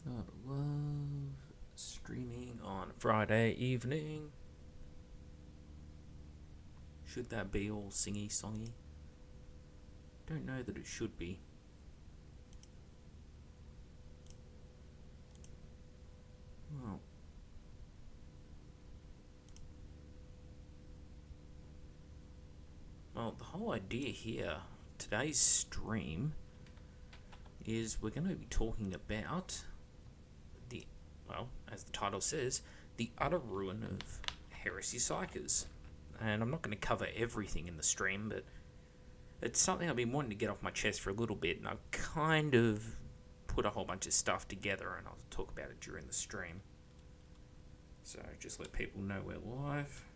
Gotta love streaming on Friday evening. Should that be all singy songy? Don't know that it should be. Well, the whole idea here, today's stream, is we're going to be talking about the, as the title says, the utter ruin of Heresy Psykers. And I'm not going to cover everything in the stream, but it's something I've been wanting to get off my chest for a little bit, and I've kind of put a whole bunch of stuff together, and I'll talk about it during the stream. So just let people know we're live.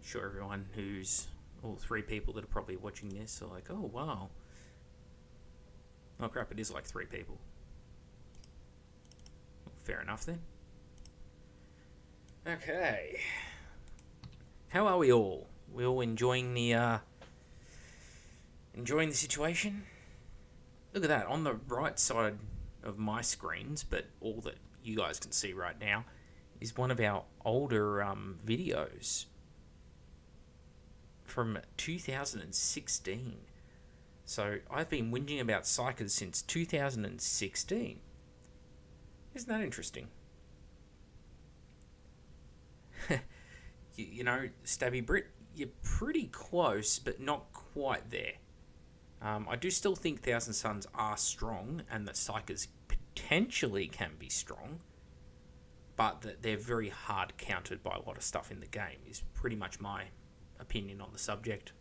Sure, everyone who's all three people that are probably watching this are like, oh wow. Oh crap, it is like three people. Fair enough then. Okay. How are we all? We all enjoying the situation? Look at that, on the right side of my screens, but all that you guys can see right now, is one of our older videos from 2016. So I've been whinging about Psykers since 2016. Isn't that interesting? you know, Stabby Brit, you're pretty close, but not quite there. I do still think Thousand Suns are strong, and that Psykers potentially can be strong, but that they're very hard countered by a lot of stuff in the game, is pretty much my opinion on the subject.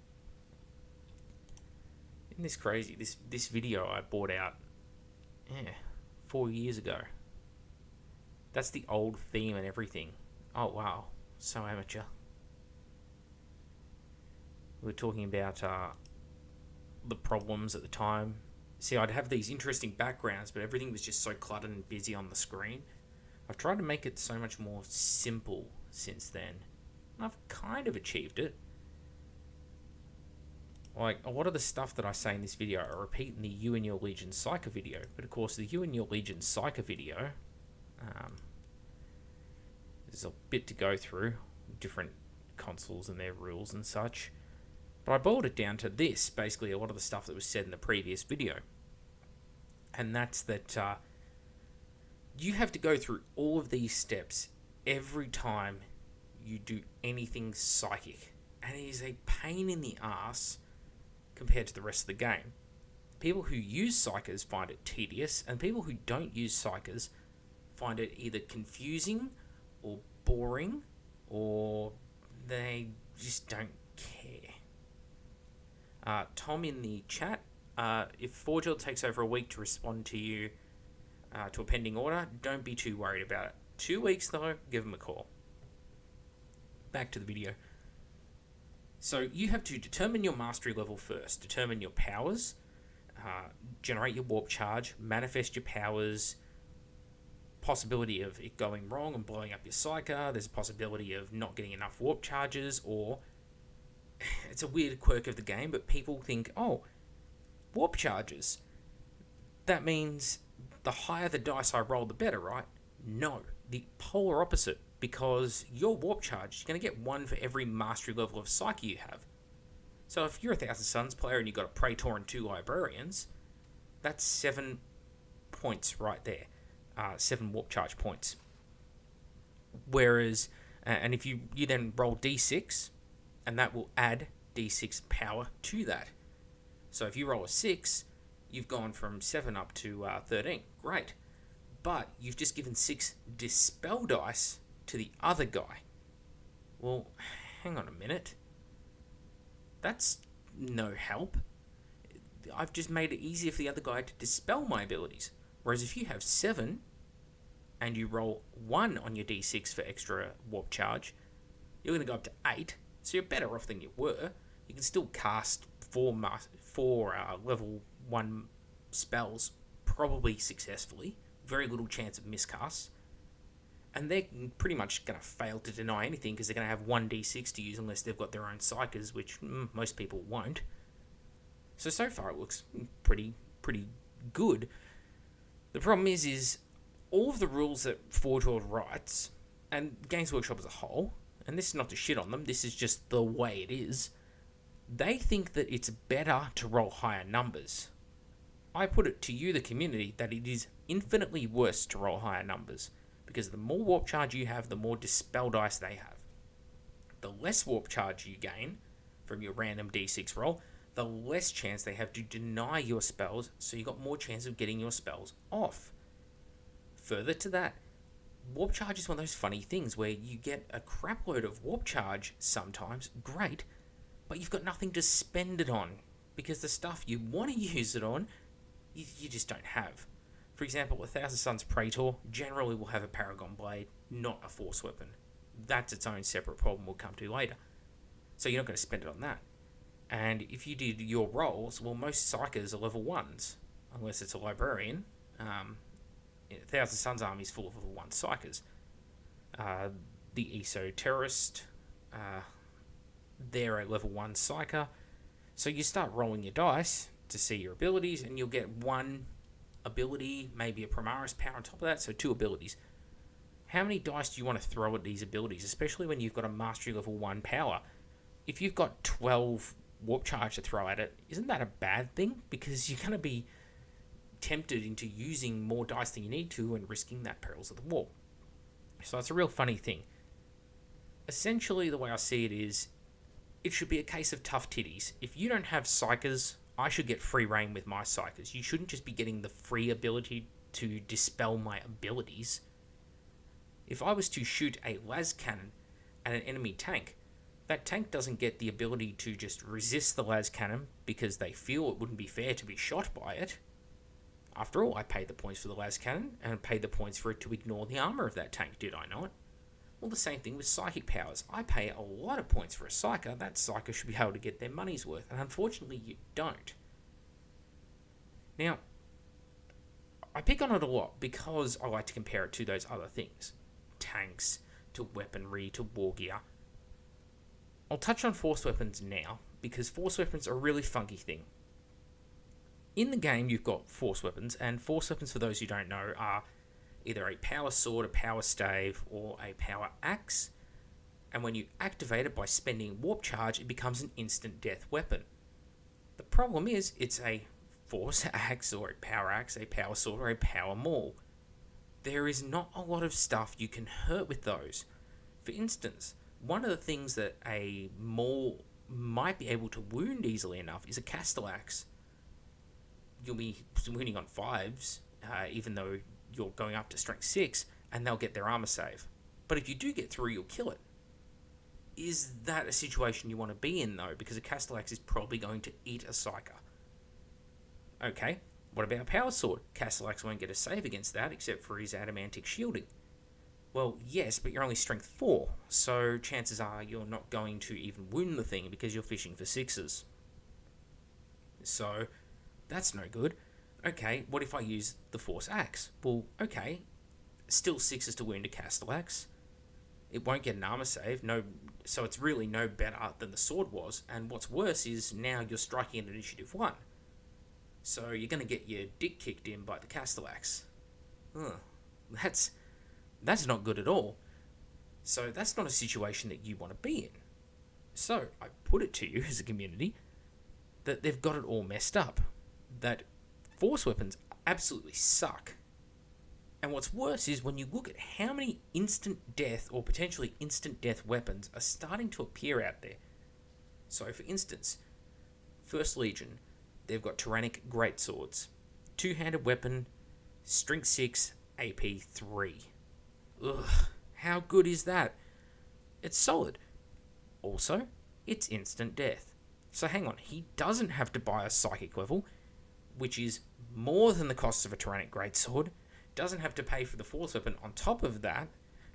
Isn't this crazy? This video I bought out 4 years ago. That's the old theme and everything. Oh wow, so amateur. We were talking about the problems at the time. See, I'd have these interesting backgrounds, but everything was just so cluttered and busy on the screen. I've tried to make it so much more simple since then, and I've kind of achieved it. Like, a lot of the stuff that I say in this video I repeat in the You and Your Legion Psyker video, but of course the You and Your Legion Psyker video, there's a bit to go through, different consoles and their rules and such. But I boiled it down to this, basically a lot of the stuff that was said in the previous video. And that's that you have to go through all of these steps every time you do anything psychic. And it is a pain in the ass compared to the rest of the game. People who use Psykers find it tedious, and people who don't use Psykers find it either confusing or boring, or they just don't care. Tom in the chat, if Forgel takes over a week to respond to you to a pending order, don't be too worried about it. 2 weeks though, give him a call. Back to the video. So you have to determine your mastery level first, determine your powers, generate your warp charge, manifest your powers, possibility of it going wrong and blowing up your Psyker, there's a possibility of not getting enough warp charges, or it's a weird quirk of the game, but people think, oh, warp charges, that means the higher the dice I roll, the better, right? No, the polar opposite, because your warp charge, you're going to get one for every mastery level of Psyche you have. So if you're a Thousand Suns player and you've got a Praetor and 2 Librarians, that's 7 points right there. 7 warp charge points. Whereas, and if you then roll d6, and that will add d6 power to that. So if you roll a 6, you've gone from 7 up to 13. Great. But you've just given 6 dispel dice to the other guy. Well, hang on a minute. That's no help. I've just made it easier for the other guy to dispel my abilities. Whereas if you have 7 and you roll 1 on your d6 for extra warp charge, you're going to go up to 8. So you're better off than you were. You can still cast 4 level 1 spells probably successfully. Very little chance of miscasts. And they're pretty much going to fail to deny anything because they're going to have 1d6 to use unless they've got their own Psykers, which most people won't. So far it looks pretty good. The problem is all of the rules that Forge World writes, and Games Workshop as a whole, and this is not to shit on them, this is just the way it is, they think that it's better to roll higher numbers. I put it to you, the community, that it is infinitely worse to roll higher numbers, because the more warp charge you have, the more dispel dice they have. The less warp charge you gain from your random d6 roll, the less chance they have to deny your spells, so you got more chance of getting your spells off. Further to that, warp charge is one of those funny things where you get a crap load of warp charge sometimes, great, but you've got nothing to spend it on, because the stuff you want to use it on, you just don't have. For example, a Thousand Suns Praetor generally will have a Paragon Blade, not a Force Weapon. That's its own separate problem we'll come to later. So you're not going to spend it on that. And if you did your rolls, well, most Psykers are level 1s, unless it's a Librarian. Thousand Suns army is full of level 1 Psykers. The ESO Terrorist, they're a level 1 Psyker. So you start rolling your dice to see your abilities, and you'll get one ability, maybe a Primaris power on top of that, so 2 abilities. How many dice do you want to throw at these abilities, especially when you've got a Mastery level 1 power? If you've got 12 warp charge to throw at it, isn't that a bad thing? Because you're going to be tempted into using more dice than you need to and risking that perils of the warp. So it's a real funny thing. Essentially, the way I see it is, it should be a case of tough titties. If you don't have Psykers, I should get free reign with my Psykers. You shouldn't just be getting the free ability to dispel my abilities. If I was to shoot a las cannon at an enemy tank, that tank doesn't get the ability to just resist the las cannon because they feel it wouldn't be fair to be shot by it. After all, I paid the points for the las cannon and paid the points for it to ignore the armor of that tank, did I not? Well, the same thing with psychic powers. I pay a lot of points for a Psyker. That Psyker should be able to get their money's worth, and unfortunately you don't. Now, I pick on it a lot because I like to compare it to those other things. Tanks, to weaponry, to war gear. I'll touch on force weapons now, because force weapons are a really funky thing. In the game, you've got force weapons, and force weapons, for those who don't know, are either a power sword, a power stave, or a power axe. And when you activate it by spending warp charge, it becomes an instant death weapon. The problem is, it's a force axe, or a power sword, or a power maul. There is not a lot of stuff you can hurt with those. For instance, one of the things that a maul might be able to wound easily enough is a Castellax. You'll be wounding on 5s, even though you're going up to strength 6, and they'll get their armor save. But if you do get through, you'll kill it. Is that a situation you want to be in, though? Because a Castellax is probably going to eat a Psyker. Okay, what about a power sword? Castellax won't get a save against that, except for his adamantic shielding. Well, yes, but you're only strength 4, so chances are you're not going to even wound the thing because you're fishing for 6s. So, that's no good. Okay, what if I use the Force Axe? Well, okay, still 6s to wound a Castellax. It won't get an armor save, so it's really no better than the sword was, and what's worse is now you're striking at initiative 1. So you're going to get your dick kicked in by the Castellax. That's not good at all. So that's not a situation that you want to be in. So I put it to you as a community that they've got it all messed up. That force weapons absolutely suck. And what's worse is when you look at how many instant death or potentially instant death weapons are starting to appear out there. So for instance, First Legion, they've got Tyrannic Greatswords, two-handed weapon, strength 6, AP 3. Ugh, how good is that? It's solid. Also, it's instant death. So hang on, he doesn't have to buy a psychic level, which is more than the cost of a Tyrannic Greatsword, doesn't have to pay for the force weapon on top of that,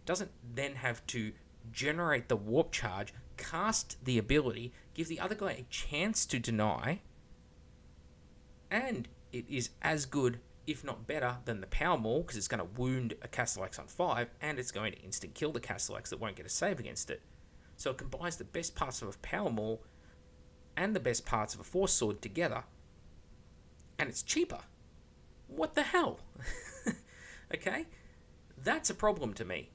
doesn't then have to generate the warp charge, cast the ability, give the other guy a chance to deny, and it is as good, if not better, than the Power Maul, because it's going to wound a Castellax on 5, and it's going to instant kill the Castellax that won't get a save against it. So it combines the best parts of a Power Maul and the best parts of a Force Sword together, and it's cheaper. What the hell? Okay? That's a problem to me.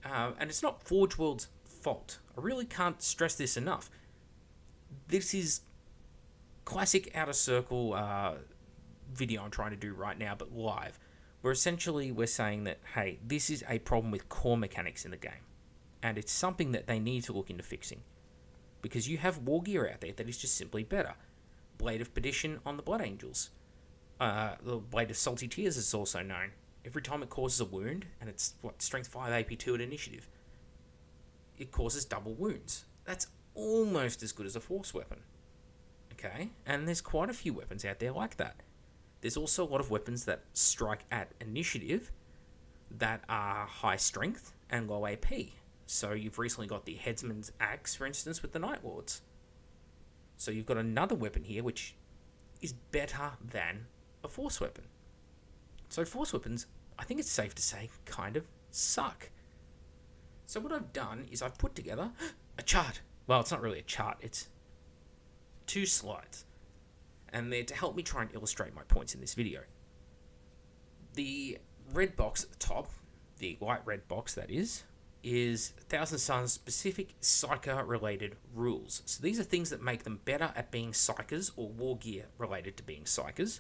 And it's not Forge World's fault. I really can't stress this enough. This is classic Outer Circle video I'm trying to do right now, but live. Where essentially we're saying that, hey, this is a problem with core mechanics in the game. And it's something that they need to look into fixing. Because you have war gear out there that is just simply better. Blade of Perdition on the Blood Angels. The Blade of Salty Tears is also known. Every time it causes a wound, and it's strength 5 AP2 at initiative, it causes double wounds. That's almost as good as a force weapon. Okay? And there's quite a few weapons out there like that. There's also a lot of weapons that strike at initiative that are high strength and low AP. So you've recently got the Headsman's Axe, for instance, with the Night Lords. So you've got another weapon here which is better than a force weapon. So force weapons, I think it's safe to say, kind of suck. So what I've done is I've put together a chart. Well, it's not really a chart, it's 2 slides. And they're to help me try and illustrate my points in this video. The red box at the top, the light red box that is Thousand Suns specific Psyker related rules. So these are things that make them better at being Psykers or war gear related to being Psykers.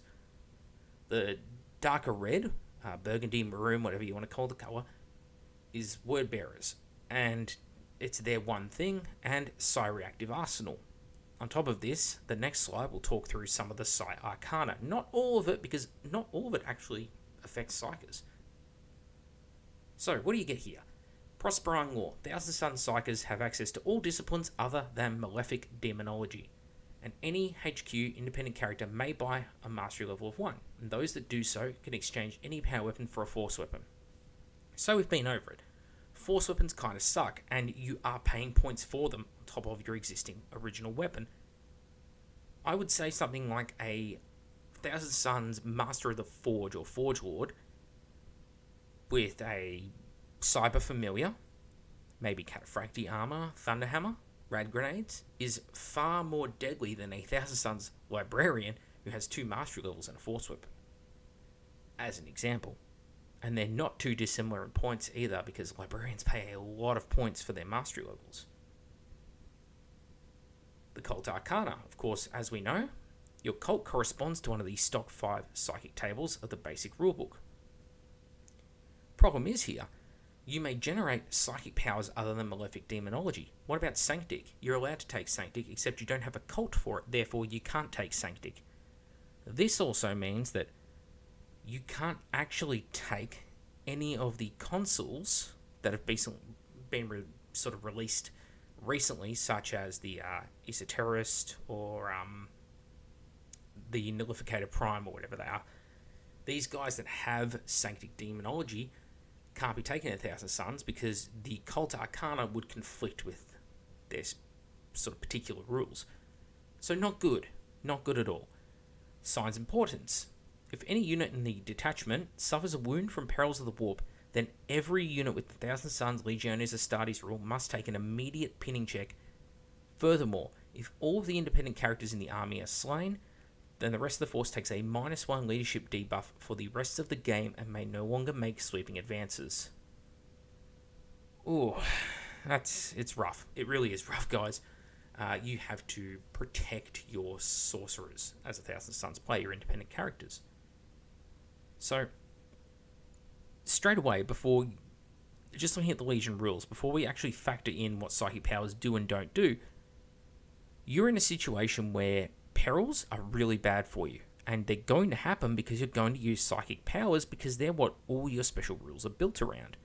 The darker red, burgundy, maroon, whatever you want to call the colour, is word bearers. And it's their one thing, and Psi-reactive arsenal. On top of this, the next slide will talk through some of the Cult Arcana. Not all of it, because not all of it actually affects Psykers. So, what do you get here? Prospering Law. Thousand Sun Psykers have access to all disciplines other than Malefic Demonology. And any HQ independent character may buy a mastery level of 1. And those that do so can exchange any power weapon for a force weapon. So we've been over it. Force weapons kind of suck, and you are paying points for them on top of your existing original weapon. I would say something like a Thousand Suns Master of the Forge or Forge Lord with a Cyber Familiar, maybe Cataphractii Armor, Thunderhammer, Rad Grenades, is far more deadly than a Thousand Suns Librarian who has 2 mastery levels and a force weapon. As an example. And they're not too dissimilar in points either, because Librarians pay a lot of points for their mastery levels. The Cult Arcana, of course, as we know, your cult corresponds to one of the stock 5 psychic tables of the basic rulebook. Problem is here, you may generate psychic powers other than Malefic Demonology. What about Sanctic? You're allowed to take Sanctic, except you don't have a cult for it, therefore you can't take Sanctic. This also means that you can't actually take any of the consoles that have been released recently, such as the Esoterrorist or the Nullificator Prime or whatever they are. These guys that have Sanctic Demonology can't be taken in Thousand Suns because the Cult Arcana would conflict with their sort of particular rules. So not good. Not good at all. Sign's Importance. If any unit in the detachment suffers a wound from perils of the warp, then every unit with the Thousand Suns Legiones Astartes rule must take an immediate pinning check. Furthermore, if all of the independent characters in the army are slain, then the rest of the force takes a -1 leadership debuff for the rest of the game and may no longer make sweeping advances. Ooh, it's rough. It really is rough, guys. You have to protect your sorcerers as a Thousand Suns player, your independent characters. So, straight away, before just looking at the Legion rules, before we actually factor in what psychic powers do and don't do, you're in a situation where perils are really bad for you. And they're going to happen because you're going to use psychic powers because they're what all your special rules are built around.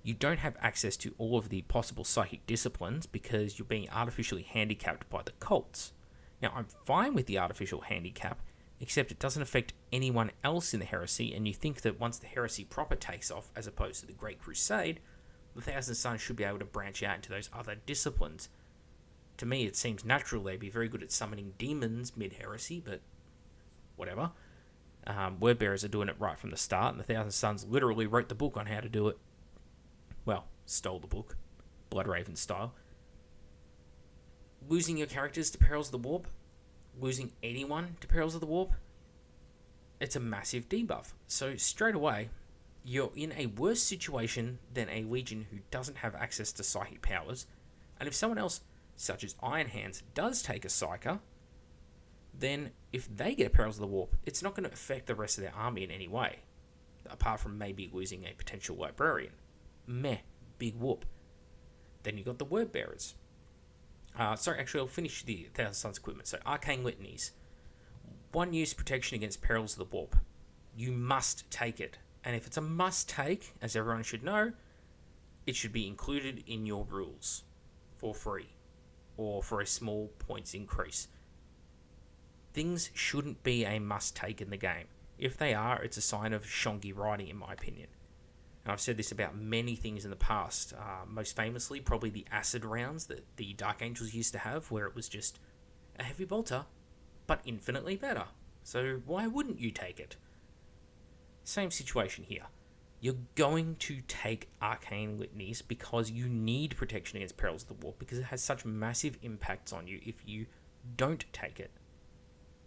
You don't have access to all of the possible psychic disciplines because you're being artificially handicapped by the cults. Now, I'm fine with the artificial handicap, except it doesn't affect anyone else in the Heresy, and you think that once the Heresy proper takes off, as opposed to the Great Crusade, the Thousand Suns should be able to branch out into those other disciplines. To me, it seems natural they'd be very good at summoning demons mid-Heresy, but whatever. Word bearers are doing it right from the start, and the Thousand Sons literally wrote the book on how to do it. Well, stole the book, Bloodraven style. Losing your characters to Perils of the Warp, losing anyone to Perils of the Warp, it's a massive debuff. So straight away, you're in a worse situation than a Legion who doesn't have access to psychic powers, and if someone else, such as Iron Hands, does take a Psyker, then if they get Perils of the Warp, it's not going to affect the rest of their army in any way, apart from maybe losing a potential Librarian. Meh, big whoop. Then you got the Word Bearers. Sorry, actually, I'll finish the Thousand Sons equipment. So, Arcane Litanies. 1 use protection against Perils of the Warp. You must take it. And if it's a must take, as everyone should know, it should be included in your rules for free or for a small points increase. Things shouldn't be a must take in the game. If they are, it's a sign of shonky writing, in my opinion. And I've said this about many things in the past. Most famously, probably the acid rounds that the Dark Angels used to have, where it was just a heavy bolter, but infinitely better. So why wouldn't you take it? Same situation here. You're going to take Arcane Litanies because you need protection against Perils of the Warp, because it has such massive impacts on you if you don't take it.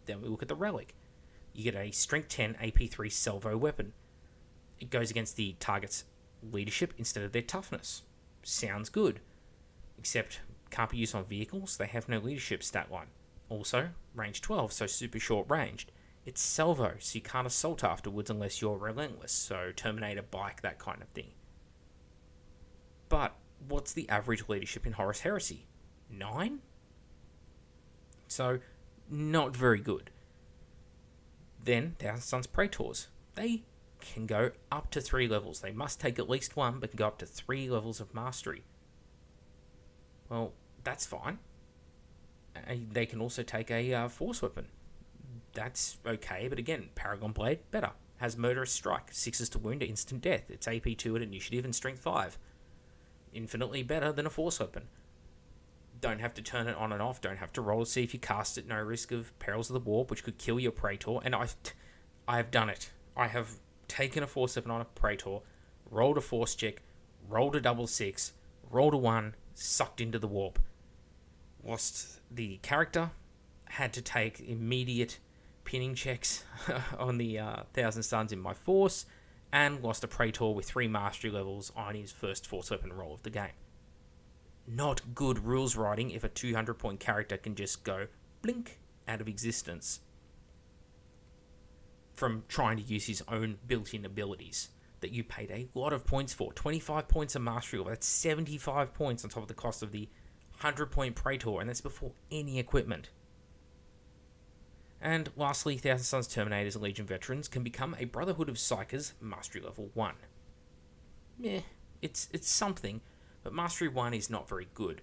Then we look at the Relic. You get a Strength 10 AP3 Salvo weapon. It goes against the target's leadership instead of their toughness. Sounds good. Except can't be used on vehicles, they have no leadership stat line. Also, range 12, so super short ranged. It's salvo, so you can't assault afterwards unless you're relentless, so Terminator, bike, that kind of thing. But what's the average leadership in Horus Heresy? 9? So, not very good. Then, Thousand Sons Praetors. They can go up to 3 levels. They must take at least 1, but can go up to 3 levels of mastery. Well, that's fine. They can also take a force weapon. That's okay, but again, Paragon Blade, better. Has Murderous Strike, 6s to wound, instant death. It's AP2 at initiative and strength 5. Infinitely better than a force weapon. Don't have to turn it on and off, don't have to roll to see if you cast it, no risk of Perils of the Warp, which could kill your Praetor, and I have done it. I have taken a force weapon on a Praetor, rolled a force check, rolled a double 6, rolled a 1, sucked into the Warp. Lost the character, had to take immediate pinning checks on the Thousand Sons in my force, and lost a Praetor with 3 mastery levels on his first force weapon roll of the game. Not good rules writing if a 200-point character can just go blink out of existence from trying to use his own built-in abilities that you paid a lot of points for. 25 points of mastery level, that's 75 points on top of the cost of the 100-point Praetor, and that's before any equipment. And lastly, Thousand Sons Terminators and Legion Veterans can become a Brotherhood of Psykers Mastery Level 1. Meh, it's something, but Mastery 1 is not very good.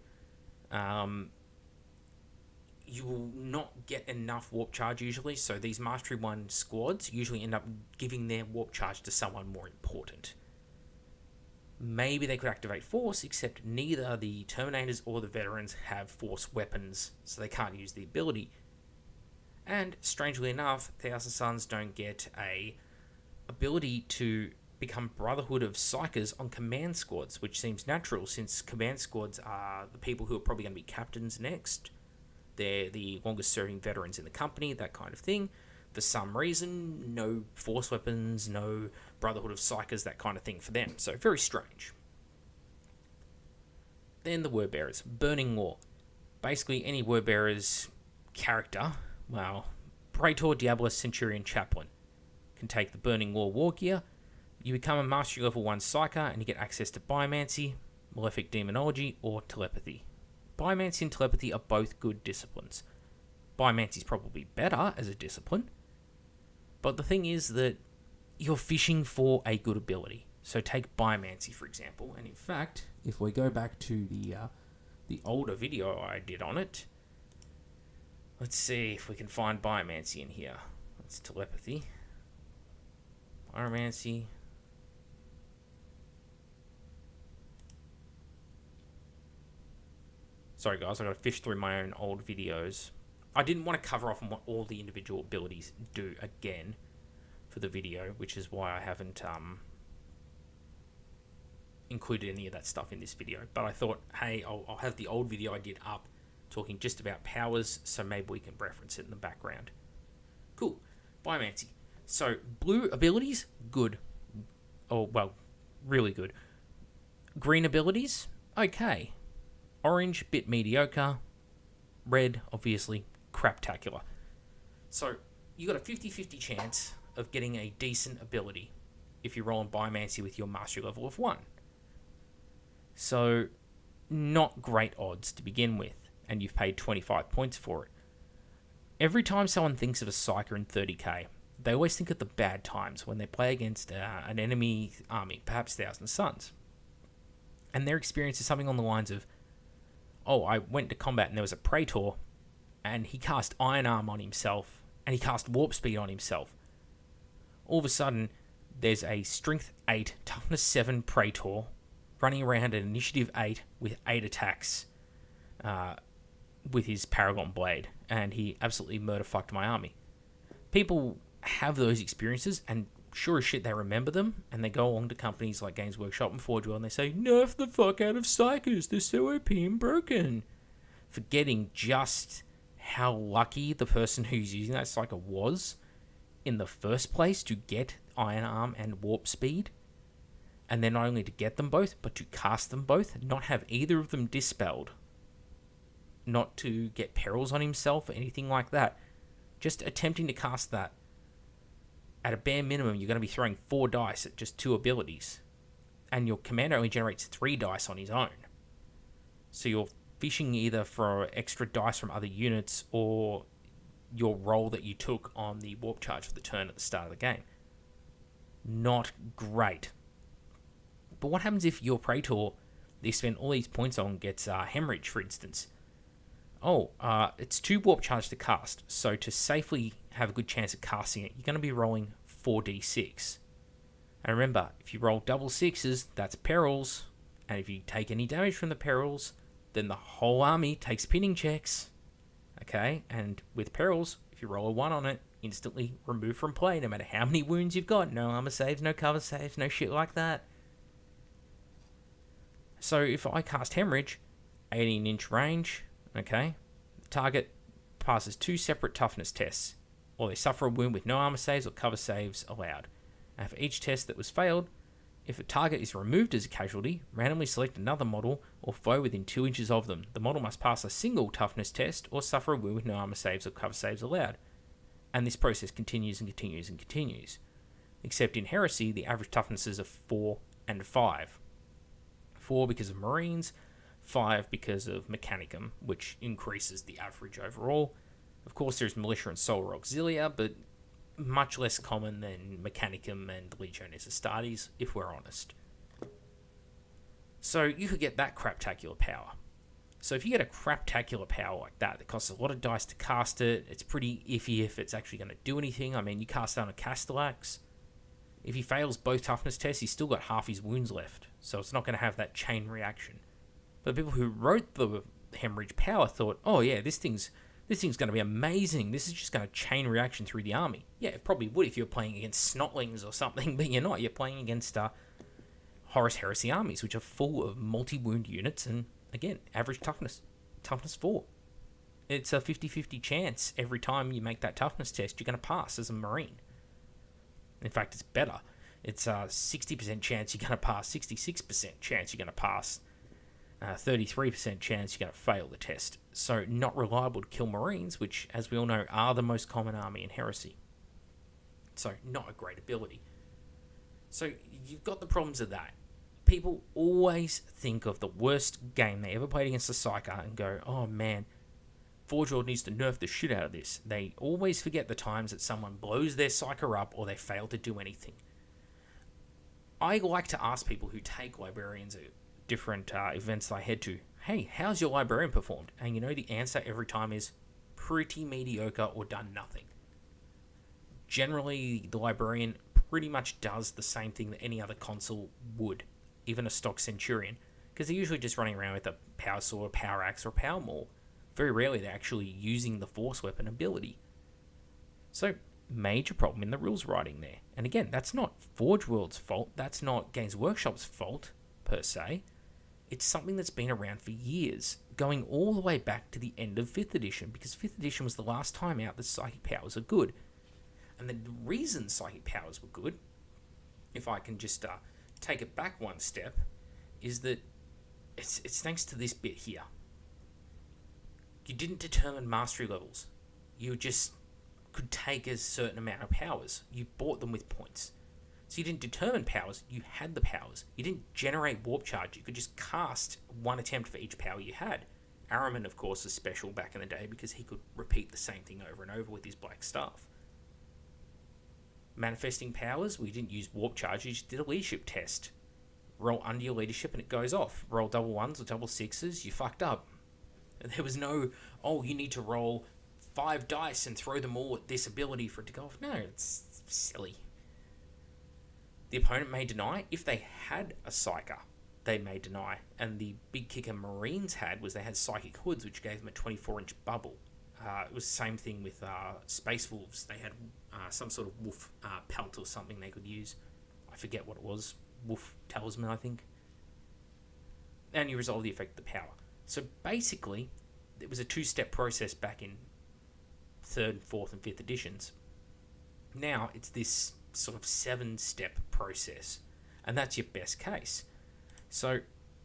You will not get enough Warp Charge usually, so these Mastery 1 squads usually end up giving their Warp Charge to someone more important. Maybe they could activate Force, except neither the Terminators or the Veterans have Force weapons, so they can't use the ability. And, strangely enough, Thousand Sons don't get a ability to become Brotherhood of Psykers on command squads, which seems natural since command squads are the people who are probably going to be captains next. They're the longest serving veterans in the company, that kind of thing. For some reason, no force weapons, no Brotherhood of Psykers, that kind of thing for them. So, very strange. Then the Word Bearers. Burning Law. Basically, any Word Bearer's character, well, Praetor, Diabolus, Centurion, Chaplain, can take the Burning Law war gear. You become a Mastery Level 1 Psyker, and you get access to Biomancy, Malefic Demonology, or Telepathy. Biomancy and Telepathy are both good disciplines. Biomancy is probably better as a discipline, but the thing is that you're fishing for a good ability. So take Biomancy, for example, and in fact, if we go back to the older video I did on it, let's see if we can find Biomancy in here. That's Telepathy. Biomancy. Sorry guys, I gotta fish through my own old videos. I didn't want to cover off on what all the individual abilities do again, for the video, which is why I haven't included any of that stuff in this video. But I thought, hey, I'll have the old video I did up talking just about powers, so maybe we can reference it in the background. Cool. Biomancy. So, blue abilities, good. Oh, well, really good. Green abilities, okay. Orange, bit mediocre. Red, obviously, craptacular. So, you got a 50-50 chance of getting a decent ability if you roll on Biomancy with your mastery level of 1. So, not great odds to begin with, and you've paid 25 points for it. Every time someone thinks of a Psyker in 30k, they always think of the bad times when they play against an enemy army, perhaps Thousand Suns. And their experience is something on the lines of, oh, I went to combat and there was a Praetor, and he cast Iron Arm on himself, and he cast Warp Speed on himself. All of a sudden, there's a Strength 8, Toughness 7 Praetor running around at Initiative 8 with 8 attacks with his Paragon Blade, and he absolutely murder-fucked my army. People have those experiences, and sure as shit they remember them, and they go along to companies like Games Workshop and Forge World, and they say, nerf the fuck out of Psykers, they're so OP and broken. Forgetting just how lucky the person who's using that Psyker was in the first place to get Iron Arm and Warp Speed, and then not only to get them both, but to cast them both, not have either of them dispelled, not to get perils on himself or anything like that. Just attempting to cast that, at a bare minimum, you're going to be throwing 4 dice at just 2 abilities. And your commander only generates 3 dice on his own. So you're fishing either for extra dice from other units or your roll that you took on the warp charge for the turn at the start of the game. Not great. But what happens if your Praetor that you spend all these points on gets Hemorrhage, for instance? Oh, it's 2 warp charge to cast, so to safely have a good chance of casting it, you're going to be rolling 4d6. And remember, if you roll double 6s, that's perils, and if you take any damage from the perils, then the whole army takes pinning checks. Okay, and with perils, if you roll a 1 on it, instantly removed from play, no matter how many wounds you've got. No armor saves, no cover saves, no shit like that. So if I cast Hemorrhage, 18-inch range, okay, the target passes 2 separate toughness tests, or they suffer a wound with no armor saves or cover saves allowed. And for each test that was failed, if a target is removed as a casualty, randomly select another model or foe within 2 inches of them. The model must pass a single toughness test or suffer a wound with no armor saves or cover saves allowed. And this process continues and continues and continues. Except in Heresy, the average toughnesses are 4 and 5. 4 because of Marines, 5 because of Mechanicum, which increases the average overall. Of course, there's Militia and Solar Auxilia, but much less common than Mechanicum and Legiones Astartes, if we're honest. So you could get that craptacular power. So if you get a craptacular power like that costs a lot of dice to cast it, it's pretty iffy if it's actually going to do anything. I mean, you cast it on a Castellax. If he fails both toughness tests, he's still got half his wounds left, so it's not going to have that chain reaction. But the people who wrote the Hemorrhage power thought, oh yeah, this thing's going to be amazing. This is just going to chain reaction through the army. Yeah, it probably would if you were playing against Snotlings or something, but you're not. You're playing against Horus Heresy armies, which are full of multi-wound units, and again, average toughness 4. It's a 50-50 chance every time you make that toughness test, you're going to pass as a Marine. In fact, it's better. It's a 60% chance you're going to pass, 66% chance you're going to pass, 33% chance you're going to fail the test. So not reliable to kill Marines, which, as we all know, are the most common army in Heresy. So not a great ability. So you've got the problems of that. People always think of the worst game they ever played against a Psyker and go, oh man, Forge World needs to nerf the shit out of this. They always forget the times that someone blows their Psyker up or they fail to do anything. I like to ask people who take librarians at different events I head to, hey, how's your librarian performed? And you know the answer every time is pretty mediocre or done nothing. Generally, the librarian pretty much does the same thing that any other console would, even a stock Centurion, because they're usually just running around with a power sword, power axe, or power maul. Very rarely they're actually using the force weapon ability. So major problem in the rules writing there. And again, that's not Forge World's fault. That's not Games Workshop's fault, per se. It's something that's been around for years, going all the way back to the end of 5th edition, because 5th edition was the last time out that psychic powers are good. And the reason psychic powers were good, if I can just take it back one step, is that it's thanks to this bit here. You didn't determine mastery levels. You just could take a certain amount of powers. You bought them with points. So you didn't determine powers, you had the powers. You didn't generate warp charge, you could just cast one attempt for each power you had. Araman, of course, is special back in the day because he could repeat the same thing over and over with his black staff. Manifesting powers, we didn't use warp charge, you just did a leadership test. Roll under your leadership and it goes off. Roll double ones or double sixes, you fucked up. There was no, oh, you need to roll 5 dice and throw them all at this ability for it to go off. No, it's silly. The opponent may deny. If they had a Psyker, they may deny. And the big kicker Marines had was they had Psychic Hoods, which gave them a 24-inch bubble. It was the same thing with Space Wolves. They had some sort of wolf pelt or something they could use. I forget what it was. Wolf Talisman, I think. And you resolve the effect of the power. So basically, it was a 2-step process back in 3rd, 4th, and 5th editions. Now, it's this sort of 7-step process, and that's your best case. So,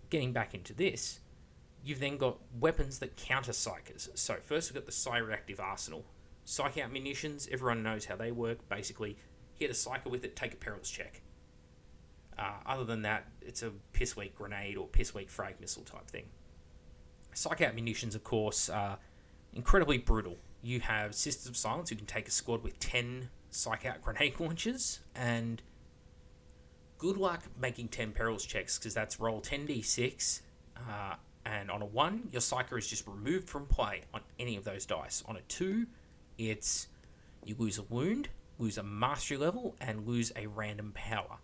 getting back into this, you've then got weapons that counter Psykers. So, first we've got the Psy-Reactive Arsenal. Psych out munitions, everyone knows how they work. Basically, hit a Psyker with it, take a perils check. Other than that, it's a piss-weak grenade or piss-weak frag missile type thing. Psych out munitions, of course, are incredibly brutal. You have Sisters of Silence who can take a squad with 10 Psych out grenade launchers, and good luck making 10 perils checks, because that's roll 10d6, and on a 1, your Psyker is just removed from play on any of those dice. On a 2, it's you lose a wound, lose a mastery level, and lose a random power.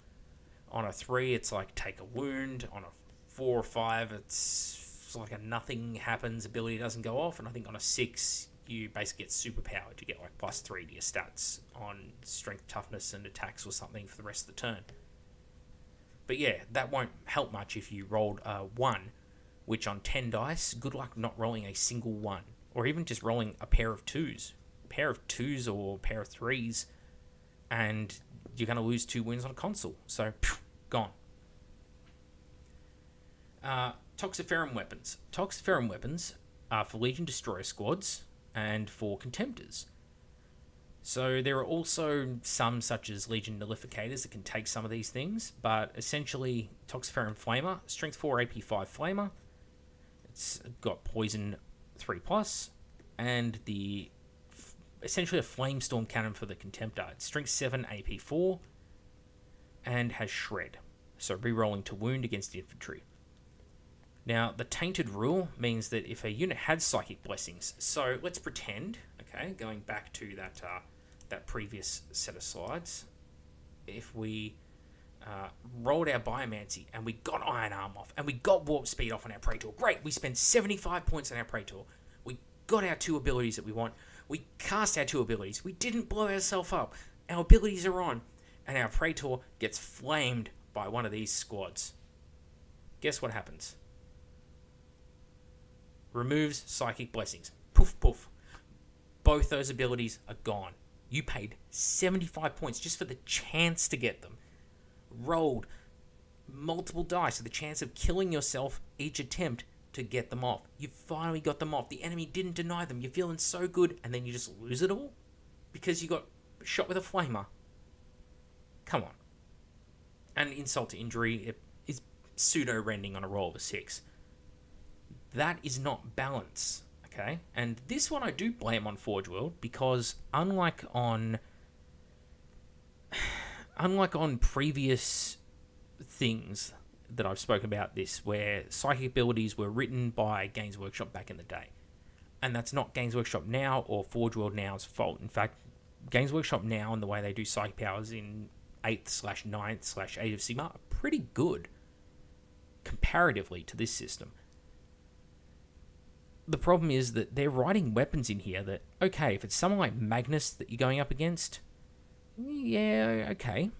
On a 3, it's like take a wound. On a 4 or 5, it's like a nothing happens, ability doesn't go off, and I think on a 6, you basically get superpowered. You get like +3 to your stats on strength, toughness, and attacks or something for the rest of the turn. But yeah, that won't help much if you rolled a 1, which on 10 dice, good luck not rolling a single 1, or even just rolling a pair of 2s. A pair of 2s or a pair of 3s, and you're going to lose 2 wins on a console. So, gone. Toxiferum weapons. Toxiferum weapons are for Legion Destroyer squads and for Contemptors. So there are also some such as Legion Nullificators that can take some of these things, but essentially Toxiferum Flamer, Strength 4 AP 5 Flamer, it's got Poison 3+, and the essentially a Flamestorm Cannon for the Contemptor. It's Strength 7 AP 4 and has Shred, so re-rolling to wound against infantry. Now, the Tainted rule means that if a unit had Psychic Blessings, so let's pretend, okay, going back to that previous set of slides, if we rolled our Biomancy and we got Iron Arm off and we got Warp Speed off on our Praetor, great, we spent 75 points on our Praetor, we got our 2 abilities that we want, we cast our 2 abilities, we didn't blow ourselves up, our abilities are on, and our Praetor gets flamed by one of these squads. Guess what happens? Removes Psychic Blessings. Poof, poof. Both those abilities are gone. You paid 75 points just for the chance to get them. Rolled multiple dice with the chance of killing yourself each attempt to get them off. You finally got them off. The enemy didn't deny them. You're feeling so good, and then you just lose it all? Because you got shot with a flamer. Come on. And insult to injury, it is pseudo-rending on a roll of a 6. That is not balance, okay? And this one I do blame on Forge World, because unlike on previous things that I've spoken about this, where psychic abilities were written by Games Workshop back in the day, and that's not Games Workshop now or Forge World Now's fault. In fact, Games Workshop now and the way they do psychic powers in 8th/9th/Age of Sigmar are pretty good comparatively to this system. The problem is that they're writing weapons in here that, okay, if it's someone like Magnus that you're going up against, Yeah, okay.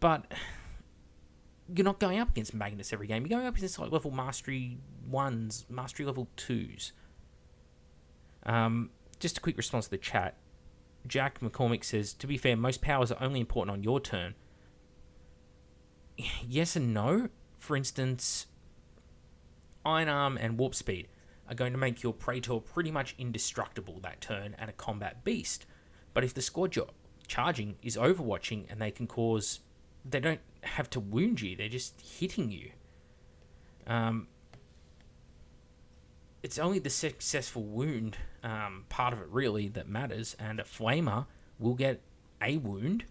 But you're not going up against Magnus every game. You're going up against like level Mastery 1s, Mastery level 2s. Just a quick response to the chat. Jack McCormick says, to be fair, most powers are only important on your turn. Yes and no. For instance, Iron Arm and Warp Speed are going to make your Praetor pretty much indestructible that turn and a combat beast. But if the squad you're charging is overwatching and they can cause... They don't have to wound you, they're just hitting you. It's only the successful wound part of it really that matters, and a Flamer will get a wound.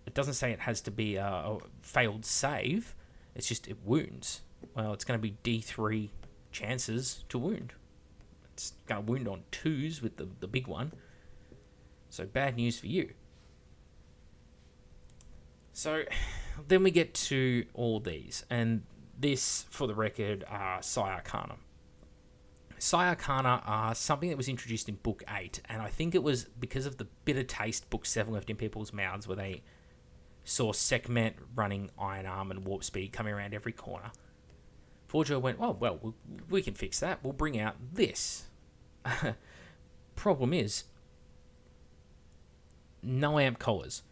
It doesn't say it has to be a failed save, it's just it wounds. Well, it's going to be D3 chances to wound. It's going to wound on 2s with the big one. So bad news for you. So then we get to all these, and this, for the record, are Cult Arcana. Cult Arcana are something that was introduced in Book 8, and I think it was because of the bitter taste Book 7 left in people's mouths, where they saw Sekhmet running Iron Arm and Warp Speed coming around every corner. Forger went, oh, well, we can fix that. We'll bring out this. Problem is, no amp collars.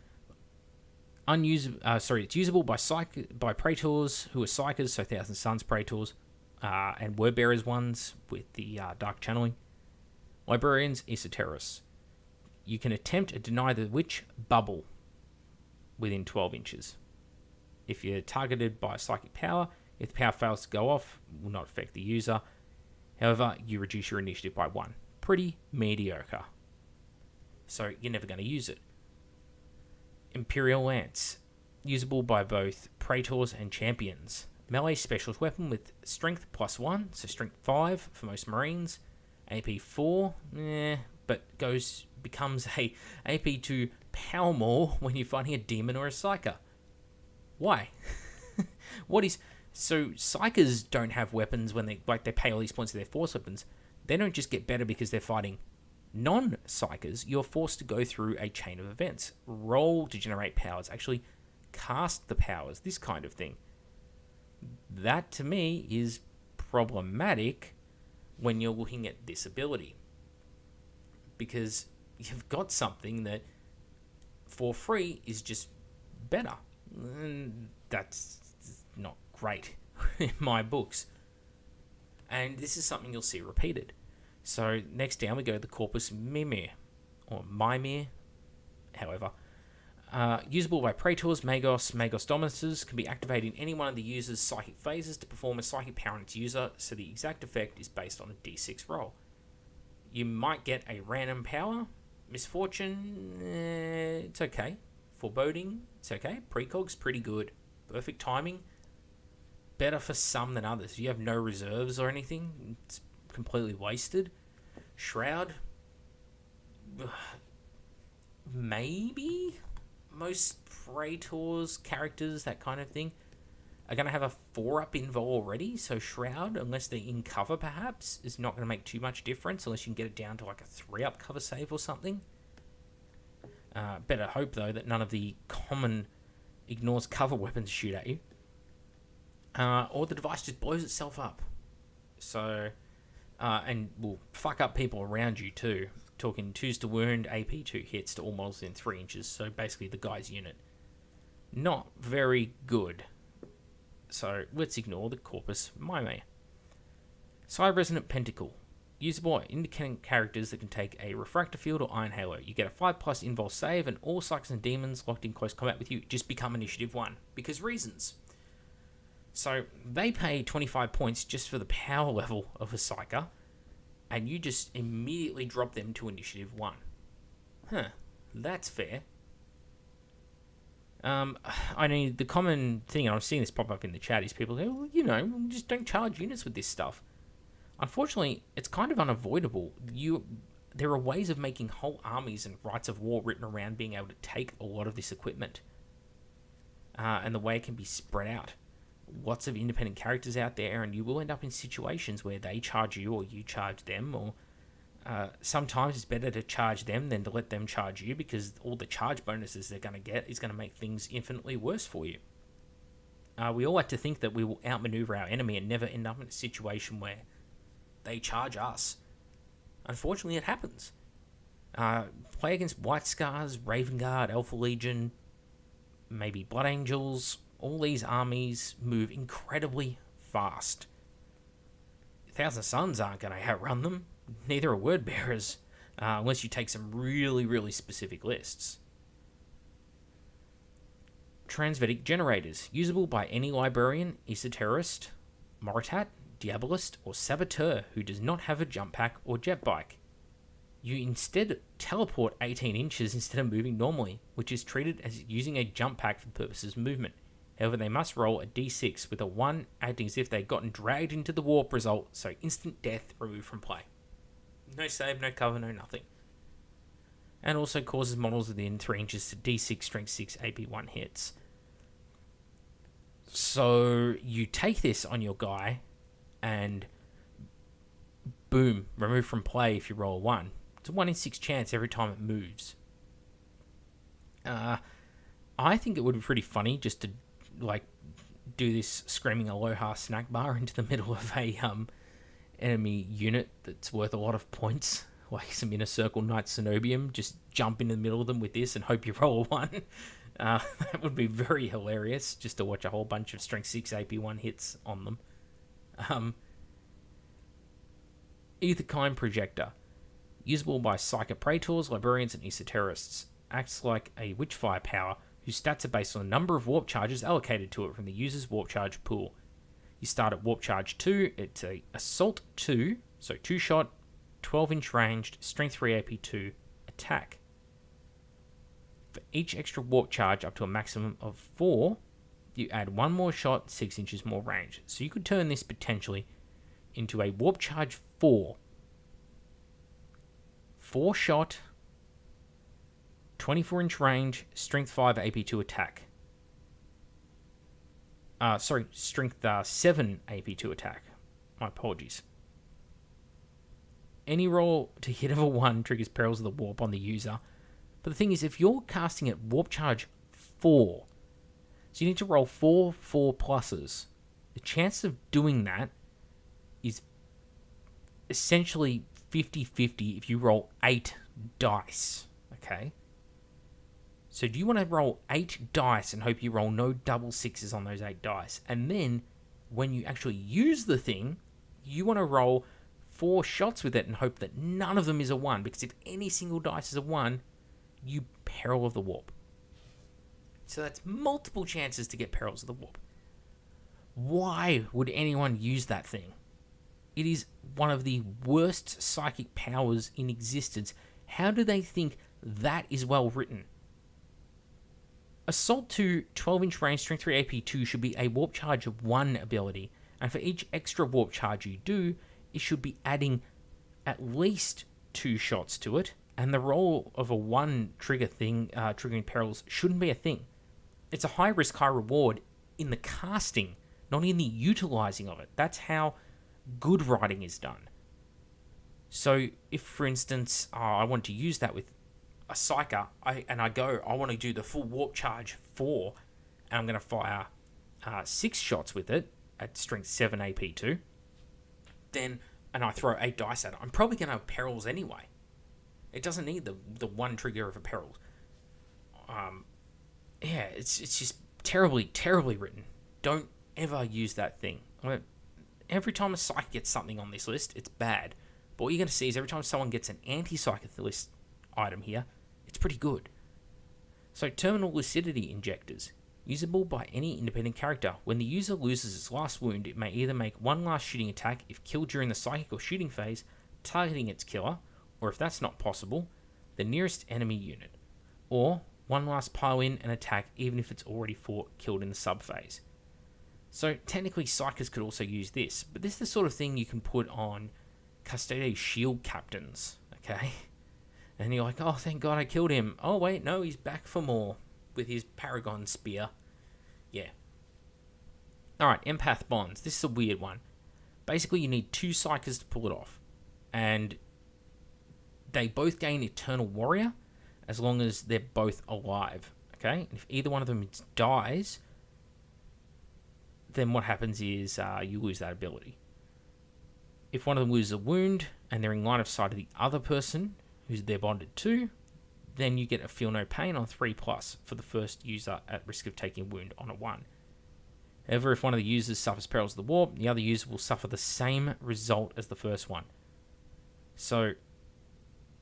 It's usable by Praetors who are Psykers, so Thousand Suns Praetors, and Wordbearers ones with the Dark Channeling. Librarians, Esoterists. You can attempt to deny the Witch bubble within 12 inches. If you're targeted by a psychic power, if the power fails to go off, it will not affect the user. However, you reduce your initiative by 1. Pretty mediocre. So you're never going to use it. Imperial Lance. Usable by both Praetors and Champions. Melee specialist weapon with strength +1, so strength 5 for most Marines. AP 4, but becomes a AP 2 power more when you're fighting a demon or a Psyker. Why? So Psykers don't have weapons when they pay all these points to their force weapons. They don't just get better because they're fighting non-Psykers. You're forced to go through a chain of events. Roll to generate powers. Actually cast the powers. This kind of thing. That, to me, is problematic when you're looking at this ability. Because you've got something that, for free, is just better. And that's not great in my books. And this is something you'll see repeated. So next down we go to the Corpus Mimir, or Mimir, however. Usable by Praetors, Magos Dominators, can be activated in any one of the user's psychic phases to perform a psychic power on its user, so the exact effect is based on a d6 roll. You might get a random power. Misfortune, it's okay. Foreboding, it's okay. Precog's pretty good. Perfect timing, better for some than others. If you have no reserves or anything, it's completely wasted. Shroud, maybe. Most Praetors characters, that kind of thing, are going to have a 4-up invo already, so Shroud, unless they're in cover perhaps, is not going to make too much difference unless you can get it down to like a 3-up cover save or something. Better hope, though, that none of the common ignores cover weapons shoot at you. Or the device just blows itself up. So, and will fuck up people around you too. Talking 2s to wound, AP 2 hits to all models within 3 inches. So basically the guy's unit. Not very good. So let's ignore the Corpus Mimir. Side Resonant Pentacle. Usable by independent characters that can take a Refractor Field or Iron Halo. You get a 5+ invul save, and all Psykers and Demons locked in close combat with you just become Initiative 1. Because reasons. So they pay 25 points just for the power level of a Psyker, and you just immediately drop them to Initiative 1. That's fair. I mean, the common thing, and I'm seeing this pop up in the chat, is people say, well, just don't charge units with this stuff. Unfortunately, it's kind of unavoidable. There are ways of making whole armies and rights of war written around being able to take a lot of this equipment. And the way it can be spread out. Lots of independent characters out there, and you will end up in situations where they charge you or you charge them, or Sometimes it's better to charge them than to let them charge you, because all the charge bonuses they're going to get is going to make things infinitely worse for you. We all like to think that we will outmaneuver our enemy and never end up in a situation where they charge us. Unfortunately, it happens. Play against White Scars, Raven Guard, Alpha Legion, maybe Blood Angels. All these armies move incredibly fast. Thousand Suns aren't going to outrun them. Neither are Word Bearers, unless you take some really, really specific lists. Transvetic Generators, usable by any Librarian, Esoterist, Moritat, Diabolist, or Saboteur who does not have a jump pack or jet bike. You instead teleport 18 inches instead of moving normally, which is treated as using a jump pack for the purposes of movement. However, they must roll a d6 with a 1 acting as if they'd gotten dragged into the warp result, so instant death removed from play. No save, no cover, no nothing. And also causes models within 3 inches to d6 strength 6 AP1 hits. So you take this on your guy and boom, remove from play if you roll a 1. It's a 1 in 6 chance every time it moves. I think it would be pretty funny just to do this screaming aloha snack bar into the middle of a enemy unit that's worth a lot of points, like some Inner Circle Knight Cenobium. Just jump in the middle of them with this and hope you roll a 1. That would be very hilarious, just to watch a whole bunch of strength 6 AP1 hits on them. Etherkind Projector, usable by Psyker Praetors, Librarians, and Esoterists. Acts like a Witchfire power whose stats are based on the number of warp charges allocated to it from the user's warp charge pool. You start at warp charge 2, it's a Assault 2, so 2-shot, 12-inch ranged, strength 3 AP2, attack. For each extra warp charge up to a maximum of 4, you add 1 more shot, 6 inches more range. So you could turn this potentially into a warp charge 4. 4-shot, 24-inch range, strength 5 AP2 attack. Strength 7 AP2 attack. My apologies. Any roll to hit of a 1 triggers Perils of the Warp on the user. But the thing is, if you're casting at warp charge 4, so you need to roll 4 4+. The chance of doing that is essentially 50-50 if you roll 8 dice, okay? So do you want to roll 8 dice and hope you roll no double 6s on those 8 dice? And then, when you actually use the thing, you want to roll 4 shots with it and hope that none of them is a 1, because if any single dice is a 1, you Peril of the Warp. So that's multiple chances to get Perils of the Warp. Why would anyone use that thing? It is one of the worst psychic powers in existence. How do they think that is well written? Assault 2, 12-inch range, strength 3 AP2 should be a warp charge of 1 ability, and for each extra warp charge you do, it should be adding at least 2 shots to it, and the roll of a 1 trigger thing, triggering perils, shouldn't be a thing. It's a high risk, high reward in the casting, not in the utilizing of it. That's how good writing is done. So if, for instance, I want to use that with a Psyker, I want to do the full warp charge 4, and I'm going to fire 6 shots with it at strength 7 AP2, and I throw 8 dice at it, I'm probably going to have perils anyway. It doesn't need the 1 trigger of a peril. It's just terribly, terribly written. Don't ever use that thing. Every time a Psyker gets something on this list, it's bad. But what you're going to see is every time someone gets an anti-Psyker list item here, it's pretty good. So, Terminal Lucidity Injectors. Usable by any independent character. When the user loses its last wound, it may either make 1 last shooting attack if killed during the psychic or shooting phase, targeting its killer, or if that's not possible, the nearest enemy unit. Or 1 last pile in and attack even if it's already killed in the sub-phase. So, technically, Psykers could also use this, but this is the sort of thing you can put on Custodes Shield Captains, okay? And you're like, oh, thank God I killed him. Oh, wait, no, he's back for more with his Paragon Spear. Yeah. Alright, Empath Bonds. This is a weird one. Basically, you need 2 Psykers to pull it off. And they both gain Eternal Warrior as long as they're both alive. Okay? And if either one of them dies, then what happens is you lose that ability. If one of them loses a wound and they're in line of sight of the other person who's they're bonded to, then you get a Feel No Pain on 3+ for the first user at risk of taking a wound on a 1. However, if one of the users suffers perils of the warp, the other user will suffer the same result as the first one. So,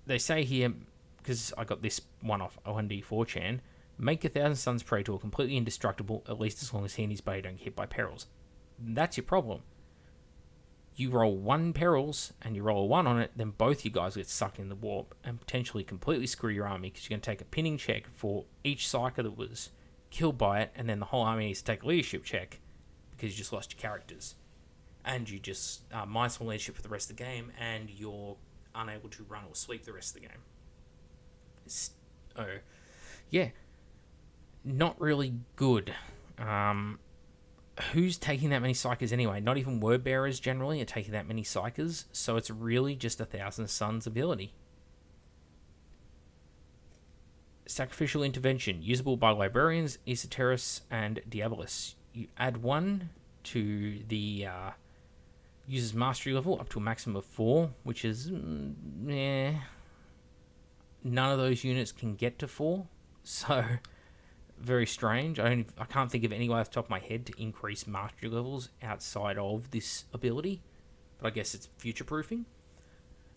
they say here, because I got this one off 1D4chan, make 1,000 Suns Praetor completely indestructible, at least as long as he and his buddy don't get hit by perils. That's your problem. You roll 1 perils, and you roll a 1 on it, then both you guys get sucked in the warp, and potentially completely screw your army, because you're going to take a pinning check for each Psyker that was killed by it, and then the whole army needs to take a leadership check, because you just lost your characters. And you just minus 1 leadership for the rest of the game, and you're unable to run or sweep the rest of the game. Yeah. Not really good. Who's taking that many Psykers anyway? Not even Word Bearers generally are taking that many Psykers, so it's really just 1,000 Suns ability. Sacrificial Intervention, usable by Librarians, Esoterists, and Diabolists. You add 1 to the user's mastery level up to a maximum of 4, which is, none of those units can get to 4, so very strange. I can't think of any way off the top of my head to increase mastery levels outside of this ability, but I guess it's future-proofing.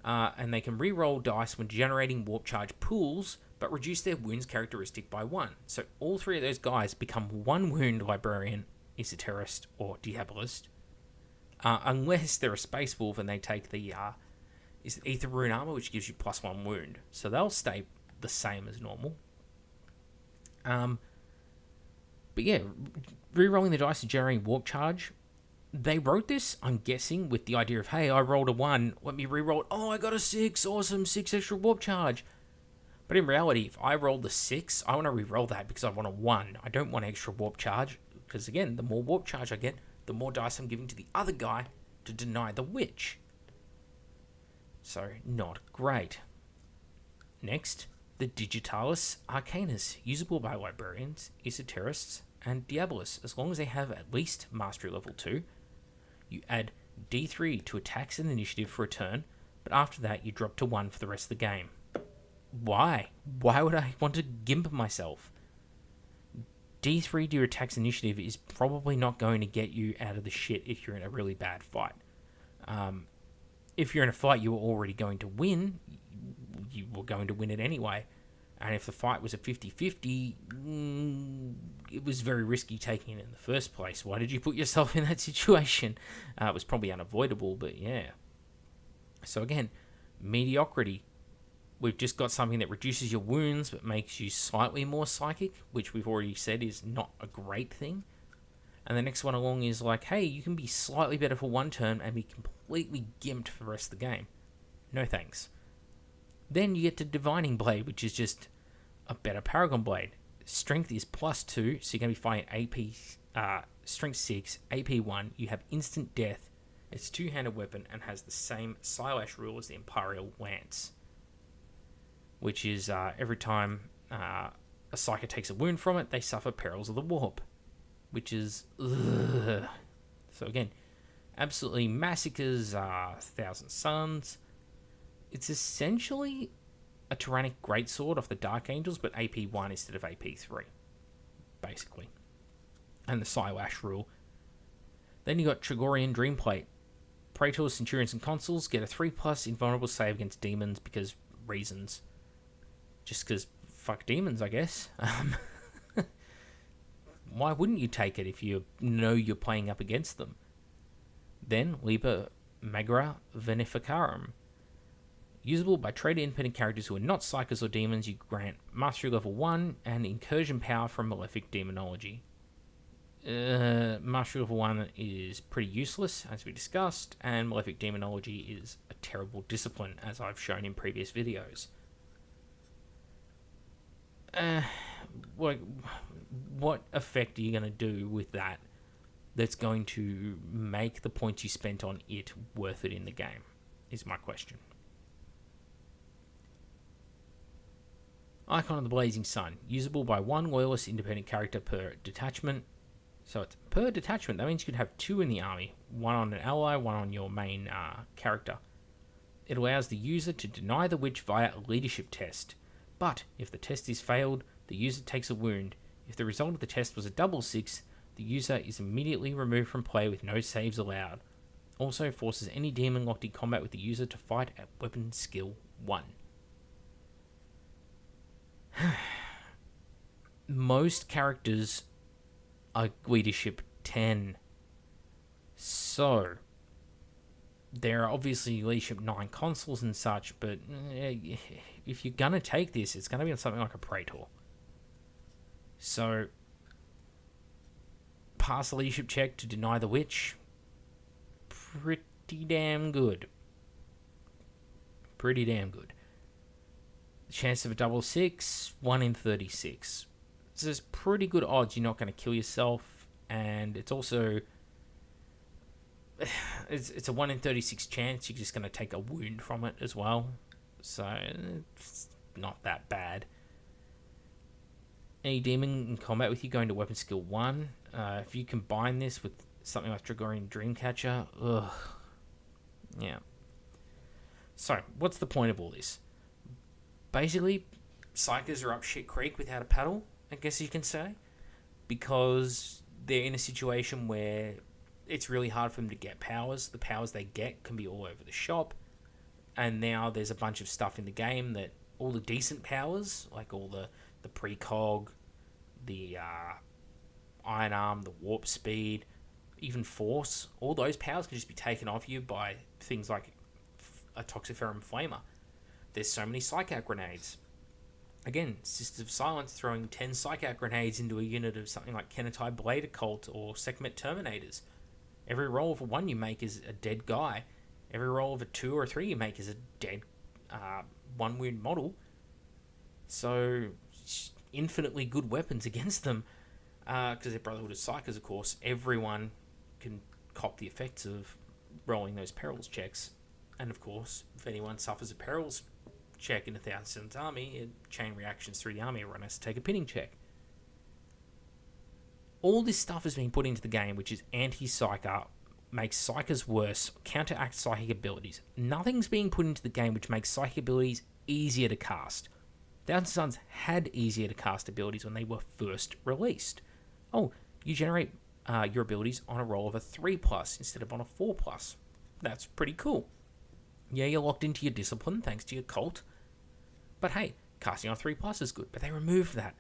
And they can re-roll dice when generating warp charge pools, but reduce their wounds characteristic by 1. So all 3 of those guys become 1 wound Librarian, Esoterist, or Diabolist, unless they're a Space Wolf and they take the Ether Rune Armor, which gives you +1 wound. So they'll stay the same as normal. But yeah, re-rolling the dice and generating warp charge. They wrote this, I'm guessing, with the idea of, hey, I rolled a 1, let me re-roll it. Oh, I got a 6, awesome, 6 extra warp charge. But in reality, if I rolled a 6, I want to re-roll that because I want a 1. I don't want extra warp charge, because again, the more warp charge I get, the more dice I'm giving to the other guy to deny the witch. So, not great. Next, the Digitalis Arcanus, usable by Librarians, Esoterists, and Diabolists, as long as they have at least Mastery Level 2. You add D3 to attacks and initiative for a turn, but after that you drop to 1 for the rest of the game. Why? Why would I want to gimp myself? D3 to your attacks initiative is probably not going to get you out of the shit if you're in a really bad fight. If you're in a fight you were already going to win, you were going to win it anyway. And if the fight was a 50-50, it was very risky taking it in the first place. Why did you put yourself in that situation? It was probably unavoidable, but yeah. So again, mediocrity. We've just got something that reduces your wounds but makes you slightly more psychic, which we've already said is not a great thing. And the next one along is like, hey, you can be slightly better for 1 turn and be completely gimped for the rest of the game. No thanks. Then you get to Divining Blade, which is just a better Paragon Blade. Strength is +2, so you're going to be fighting AP, Strength 6, AP 1. You have instant death. It's a 2-handed weapon and has the same Silash rule as the Imperial Lance, which is every time a Psyker takes a wound from it, they suffer perils of the warp, which is ugh. So again, absolutely massacres 1,000 Suns. It's essentially a Tyrannic Greatsword off the Dark Angels, but AP 1 instead of AP 3, basically. And the Silash rule. Then you got Tregorian Dreamplate. Praetors, Centurions, and Consuls get a 3+ invulnerable save against demons because reasons. Just because fuck demons, I guess. Why wouldn't you take it if you know you're playing up against them? Then, Liber Magra Veneficarum. Usable by trade independent characters who are not Psykers or demons, you grant Mastery Level 1 and Incursion Power from Malefic Demonology. Mastery Level 1 is pretty useless, as we discussed, and Malefic Demonology is a terrible discipline, as I've shown in previous videos. What effect are you going to do with that that's going to make the points you spent on it worth it in the game, is my question. Icon of the Blazing Sun. Usable by one loyalist independent character per detachment. So it's per detachment. That means you could have 2 in the army. One on an ally, one on your main character. It allows the user to deny the witch via a leadership test. But if the test is failed, the user takes a wound. If the result of the test was a double 6, the user is immediately removed from play with no saves allowed. Also forces any demon locked in combat with the user to fight at weapon skill 1. Most characters are leadership 10. So, there are obviously leadership 9 consoles and such, but if you're going to take this, it's going to be on something like a Praetor. So, pass the leadership check to deny the witch. Pretty damn good. Pretty damn good. The chance of a double 6, 1 in 36. So there's pretty good odds you're not going to kill yourself, and it's also it's a 1 in 36 chance you're just going to take a wound from it as well. So it's not that bad. Any demon in combat with you going to weapon skill 1. If you combine this with something like Dragorian Dreamcatcher, ugh. Yeah. So, what's the point of all this? Basically, Psykers are up shit creek without a paddle, I guess you can say. Because they're in a situation where it's really hard for them to get powers. The powers they get can be all over the shop. And now there's a bunch of stuff in the game that all the decent powers, like all the precog, the Iron Arm, the Warp Speed, even Force, all those powers can just be taken off you by things like a Toxiferum Flamer. There's so many Psych-Out grenades. Again, Sisters of Silence throwing 10 Psych-Out grenades into a unit of something like Kenetai Blade Cult or Sekhmet Terminators. Every roll of a 1 you make is a dead guy. Every roll of a 2 or a 3 you make is a dead 1 wound model. So, infinitely good weapons against them. Because they're Brotherhood of Psykers, of course. Everyone can cop the effects of rolling those perils checks. And of course, if anyone suffers a perils check in a 1,000 Suns army, chain reactions through the army, everyone has to take a pinning check. All this stuff has been put into the game, which is anti-Psyker, makes Psykers worse, counteract psychic abilities. Nothing's being put into the game which makes psychic abilities easier to cast. 1,000 Suns had easier to cast abilities when they were first released. Oh, you generate your abilities on a roll of a 3+ instead of on a 4+. That's pretty cool. Yeah, you're locked into your discipline thanks to your cult. But hey, casting on 3+ is good, but they removed that.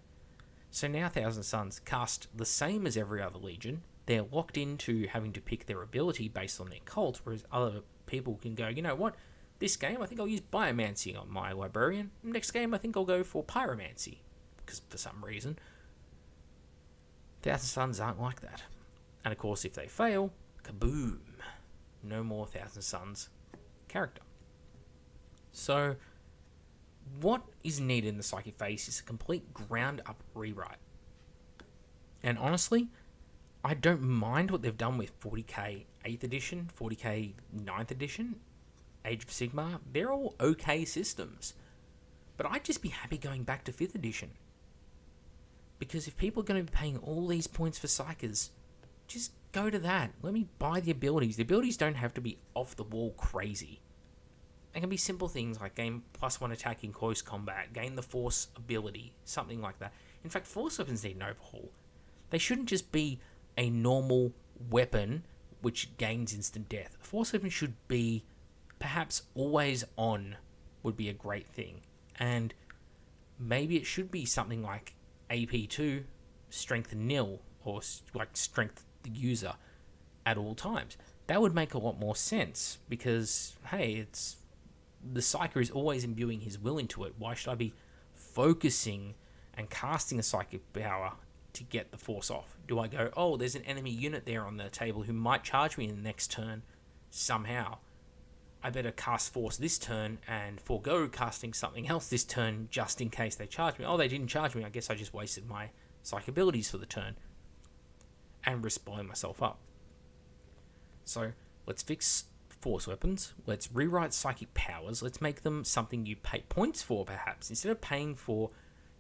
So now 1,000 Suns cast the same as every other Legion. They're locked into having to pick their ability based on their cult, whereas other people can go, you know what, this game I think I'll use Biomancy on my Librarian. Next game I think I'll go for Pyromancy, because for some reason 1,000 Suns aren't like that. And of course, if they fail, kaboom! No more 1,000 Suns character. So, what is needed in the Psychic phase is a complete ground-up rewrite. And honestly, I don't mind what they've done with 40k 8th edition, 40k 9th edition, Age of Sigmar. They're all okay systems. But I'd just be happy going back to 5th edition. Because if people are going to be paying all these points for Psykers, just go to that. Let me buy the abilities. The abilities don't have to be off-the-wall crazy. They can be simple things like gain +1 attack in close combat, gain the Force ability, something like that. In fact, Force weapons need an overhaul. They shouldn't just be a normal weapon which gains instant death. A Force weapon should be perhaps always on would be a great thing. And maybe it should be something like AP2, strength nil, or like strength the user at all times. That would make a lot more sense because, hey, it's the Psyker is always imbuing his will into it. Why should I be focusing and casting a psychic power to get the Force off? Do I go, oh, there's an enemy unit there on the table who might charge me in the next turn somehow. I better cast Force this turn and forego casting something else this turn just in case they charge me. Oh, they didn't charge me. I guess I just wasted my psychic abilities for the turn and risk blowing myself up. So let's fix Force weapons. Let's rewrite psychic powers. Let's make them something you pay points for, perhaps. Instead of paying for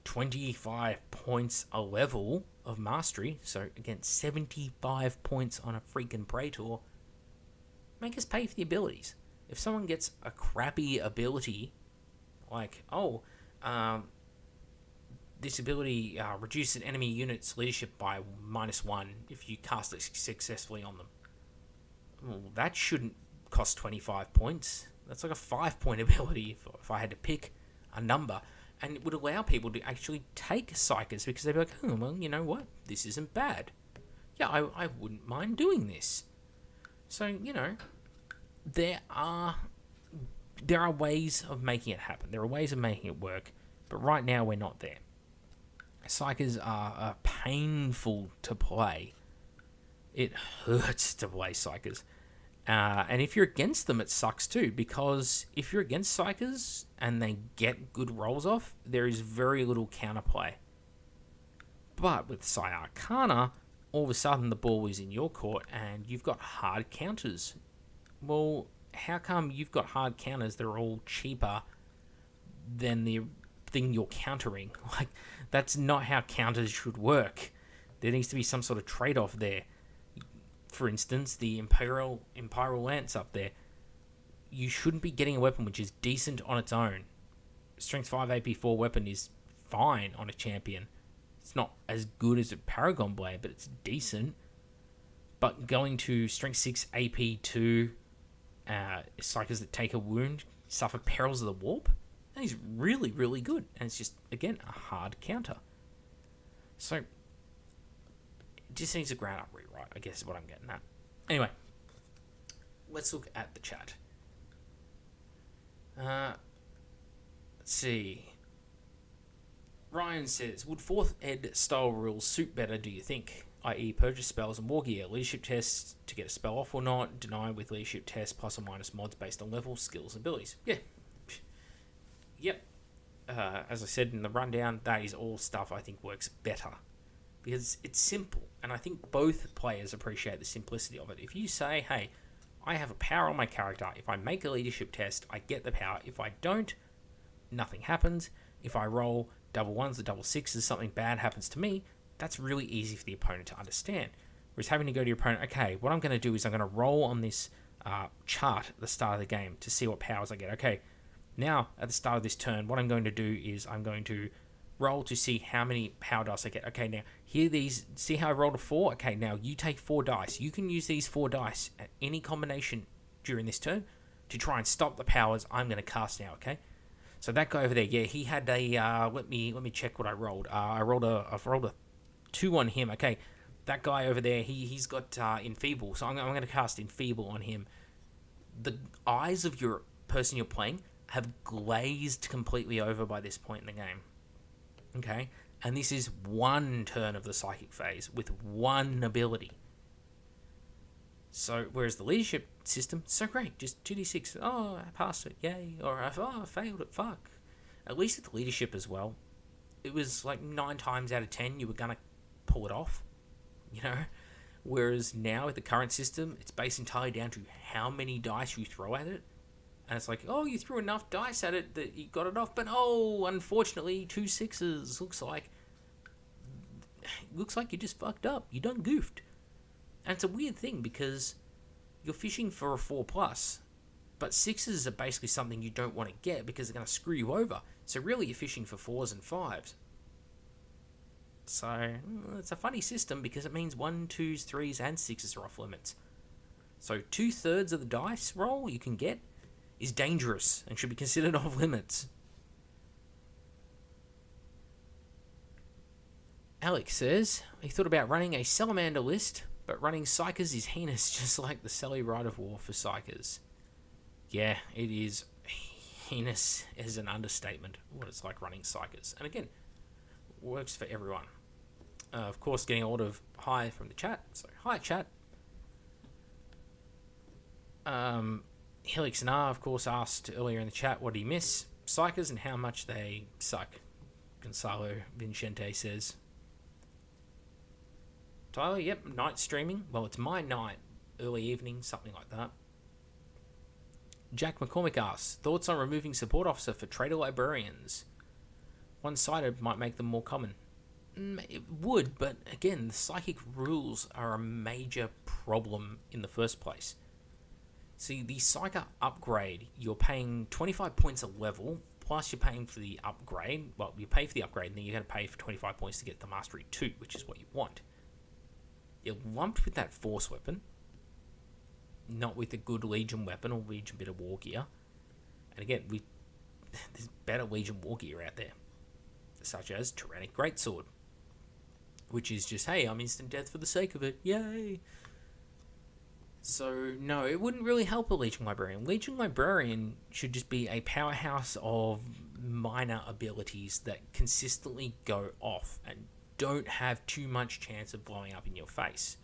25 points a level of mastery. So, again, 75 points on a freaking Praetor. Make us pay for the abilities. If someone gets a crappy ability, like, this ability reduces enemy unit's leadership by -1 if you cast it successfully on them. Well, that shouldn't cost 25 points. That's like a 5-point ability if I had to pick a number. And it would allow people to actually take Psykers because they'd be like, oh, well, you know what? This isn't bad. Yeah, I wouldn't mind doing this. So, you know, there are ways of making it happen. There are ways of making it work. But right now, we're not there. Psykers are painful to play. It hurts to play Psykers. And if you're against them, it sucks too, because if you're against Psykers and they get good rolls off, there is very little counterplay. But with Cult Arcana, all of a sudden the ball is in your court and you've got hard counters. Well, how come you've got hard counters that are all cheaper than the thing you're countering? Like, that's not how counters should work. There needs to be some sort of trade-off there. For instance, the Imperial Lance up there, you shouldn't be getting a weapon which is decent on its own. Strength 5 AP4 weapon is fine on a champion. It's not as good as a Paragon Blade, but it's decent. But going to Strength 6 AP2, Psykers that take a wound, suffer perils of the warp, that is really, really good. And it's just, again, a hard counter. So, it just needs a ground up rewrite, I guess is what I'm getting at. Anyway, let's look at the chat. Let's see. Ryan says, would 4th Ed style rules suit better, do you think? I.e. purchase spells and war gear, leadership tests to get a spell off or not, deny with leadership tests plus or minus mods based on level, skills, and abilities. Yeah. Yep. As I said in the rundown, that is all stuff I think works better. Because it's simple, and I think both players appreciate the simplicity of it. If you say, hey, I have a power on my character, if I make a leadership test, I get the power. If I don't, nothing happens. If I roll double ones or double sixes, something bad happens to me, that's really easy for the opponent to understand. Whereas having to go to your opponent, okay, what I'm going to do is I'm going to roll on this chart at the start of the game to see what powers I get. Okay, now at the start of this turn, what I'm going to do is I'm going to roll to see how many power dice I get. Okay, now, here these, see how I rolled a 4? Okay, now you take 4 dice. You can use these 4 dice at any combination during this turn to try and stop the powers I'm going to cast now, okay? So that guy over there, yeah, he had a, let me check what I rolled. I've rolled a 2 on him, okay. That guy over there, he's got Enfeeble, so I'm going to cast Enfeeble on him. The eyes of your person you're playing have glazed completely over by this point in the game. Okay, and this is one turn of the psychic phase with one ability. So, whereas the leadership system, so great, just 2d6. Oh, I passed it, yay. Or, I failed it, fuck. At least with the leadership as well, it was like 9 times out of 10 you were going to pull it off, you know? Whereas now with the current system, it's based entirely down to how many dice you throw at it. And it's like, oh, you threw enough dice at it that you got it off, but oh, unfortunately, 2 6s. Looks like you just fucked up. You done goofed. And it's a weird thing because you're fishing for a 4+, but 6s are basically something you don't want to get because they're going to screw you over. So really, you're fishing for 4s and 5s. So it's a funny system because it means 1, 2s, 3s, and 6s are off limits. So 2/3 of the dice roll you can get is dangerous and should be considered off limits. Alex says, he thought about running a Salamander list, but running Psykers is heinous, just like the Sally Rite of War for Psykers. Yeah, it is heinous as an understatement, what it's like running Psykers. And again, works for everyone. Of course, getting a lot of hi from the chat. So, hi, chat. Helix Nar, of course, asked earlier in the chat, what do you miss? Psykers and how much they suck. Gonzalo Vincente says. Tyler, yep, night streaming. Well, it's my night, early evening, something like that. Jack McCormick asks, thoughts on removing support officer for trader librarians? one-sided might make them more common. It would, but again, the psychic rules are a major problem in the first place. See, the Psyker upgrade, you're paying 25 points a level, plus you're paying for the upgrade. Well, you pay for the upgrade, and then you're going to pay for 25 points to get the Mastery 2, which is what you want. You're lumped with that Force weapon, not with a good Legion weapon or Legion bit of war gear. And again, there's better Legion war gear out there, such as Tyrannic Greatsword, which is just, hey, I'm instant death for the sake of it, yay! So, no, it wouldn't really help a Legion Librarian. Legion Librarian should just be a powerhouse of minor abilities that consistently go off and don't have too much chance of blowing up in your face.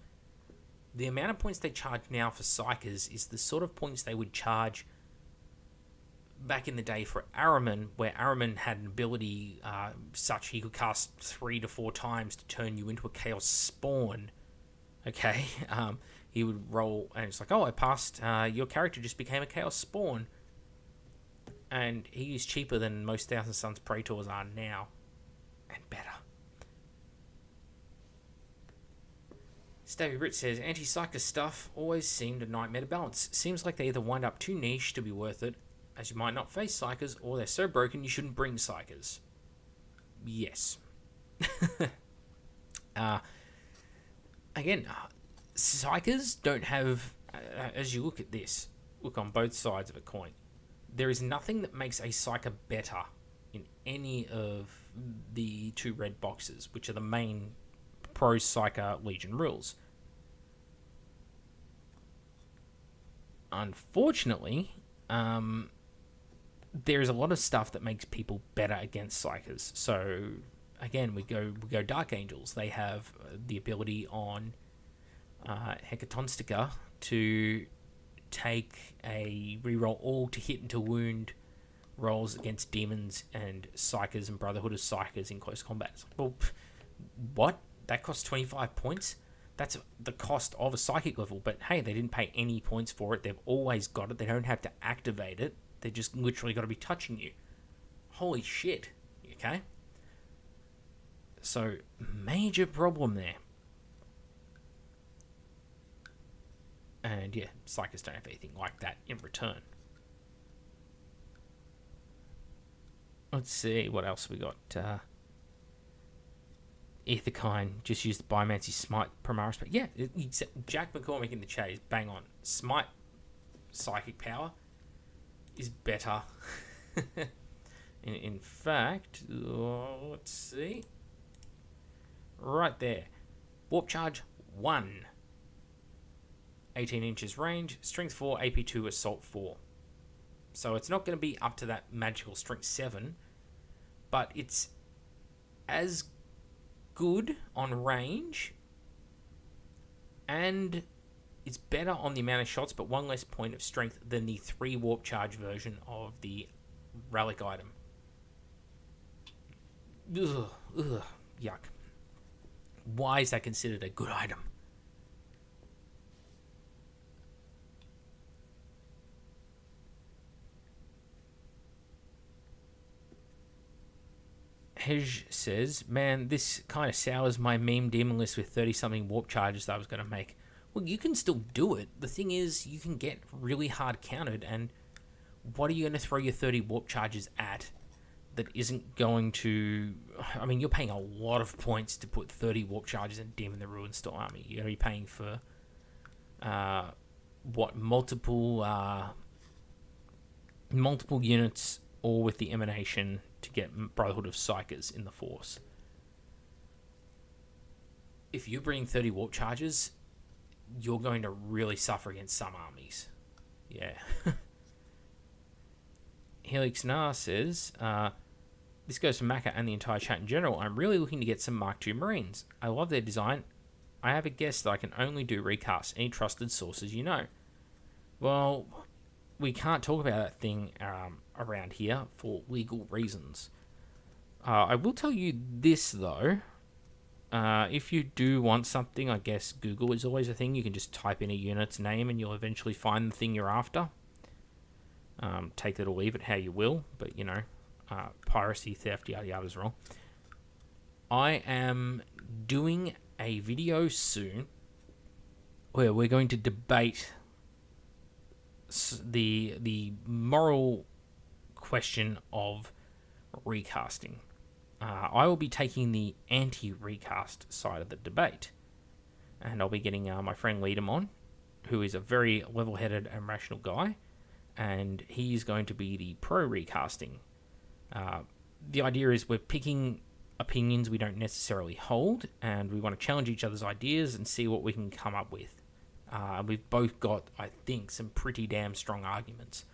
The amount of points they charge now for Psykers is the sort of points they would charge back in the day for Ahriman, where Ahriman had an ability such he could cast 3 to 4 times to turn you into a Chaos Spawn. Okay, he would roll, and it's like, oh, I passed, your character just became a Chaos Spawn. And he is cheaper than most Thousand Sons Praetors are now. And better. Stavy Britt says, anti-Psyker stuff always seemed a nightmare to balance. Seems like they either wind up too niche to be worth it, as you might not face Psykers, or they're so broken you shouldn't bring Psykers. Yes. Again, Psykers don't have, as you look at this, look on both sides of a coin, there is nothing that makes a Psyker better in any of the 2 red boxes, which are the main pro Psyker Legion rules. Unfortunately, there's a lot of stuff that makes people better against Psykers. So again, we go Dark Angels. They have the ability on Hecatonstica to take a reroll all to hit and to wound rolls against demons and Psykers and Brotherhood of Psykers in close combat. It's like, well, what? That costs 25 points? That's the cost of a psychic level, but hey, they didn't pay any points for it. They've always got it. They don't have to activate it. They just literally got to be touching you. Holy shit. Okay? So, major problem there. And yeah, Psykers don't have anything like that in return. Let's see what else we got. Etherkind just used the Biomancy Smite Primaris. But yeah, Jack McCormick in the chat is bang on. Smite Psychic Power is better. in fact, let's see. Right there. Warp Charge 1. 18 inches range. Strength 4, AP 2, Assault 4. So it's not going to be up to that magical Strength 7. But it's as good on range. And it's better on the amount of shots, but 1 less point of strength than the 3 Warp Charge version of the relic item. Ugh, yuck. Why is that considered a good item? Hej says, man, this kind of sours my meme demon list with 30-something warp charges that I was going to make. Well, you can still do it. The thing is, you can get really hard countered, and what are you going to throw your 30 warp charges at that isn't going to... I mean, you're paying a lot of points to put 30 warp charges in Demon the Ruinstorm army. You're going to be paying for, multiple units, all with the Emanation to get Brotherhood of Psykers in the Force. If you bring 30 warp charges, you're going to really suffer against some armies. Yeah. Helix Nar says, this goes for Macca and the entire chat in general. I'm really looking to get some Mark II Marines. I love their design. I have a guess that I can only do recasts. Any trusted sources you know? Well, we can't talk about that thing around here for legal reasons. I will tell you this, though. If you do want something, I guess Google is always a thing. You can just type in a unit's name and you'll eventually find the thing you're after. Take it or leave it how you will, but, you know, piracy, theft, yada yada is wrong. I am doing a video soon where we're going to debate the moral question of recasting. I will be taking the anti-recast side of the debate, and I'll be getting my friend Liam on, who is a very level-headed and rational guy, and he's going to be the pro-recasting. The idea is we're picking opinions we don't necessarily hold, and we want to challenge each other's ideas and see what we can come up with. We've both got, I think, some pretty damn strong arguments.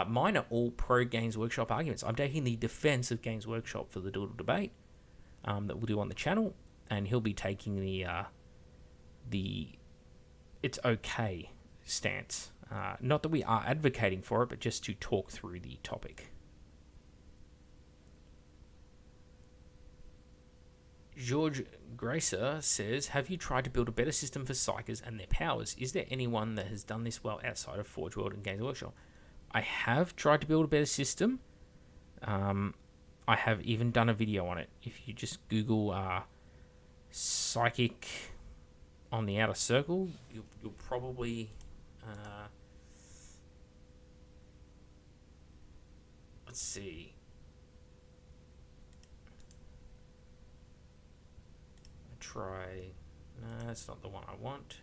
Mine are all pro Games Workshop arguments. I'm taking the defense of Games Workshop for the Doodle debate that we'll do on the channel, and he'll be taking the it's okay stance. Not that we are advocating for it, but just to talk through the topic. George Gracer says, have you tried to build a better system for Psykers and their powers? Is there anyone that has done this well outside of Forge World and Games Workshop? I have tried to build a better system. I have even done a video on it. If you just Google Psychic on the Outer Circle, you'll probably... let's see. Try. No, that's not the one I want.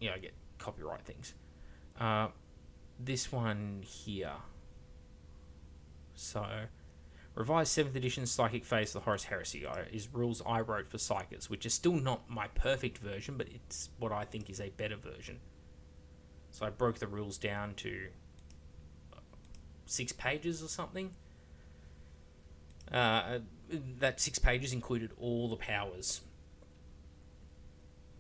Yeah, I get copyright things. This one here. So, revised 7th edition Psychic Phase of the Horus Heresy is rules I wrote for Psykers, which is still not my perfect version, but it's what I think is a better version. So I broke the rules down to 6 pages or something. That 6 pages included all the powers.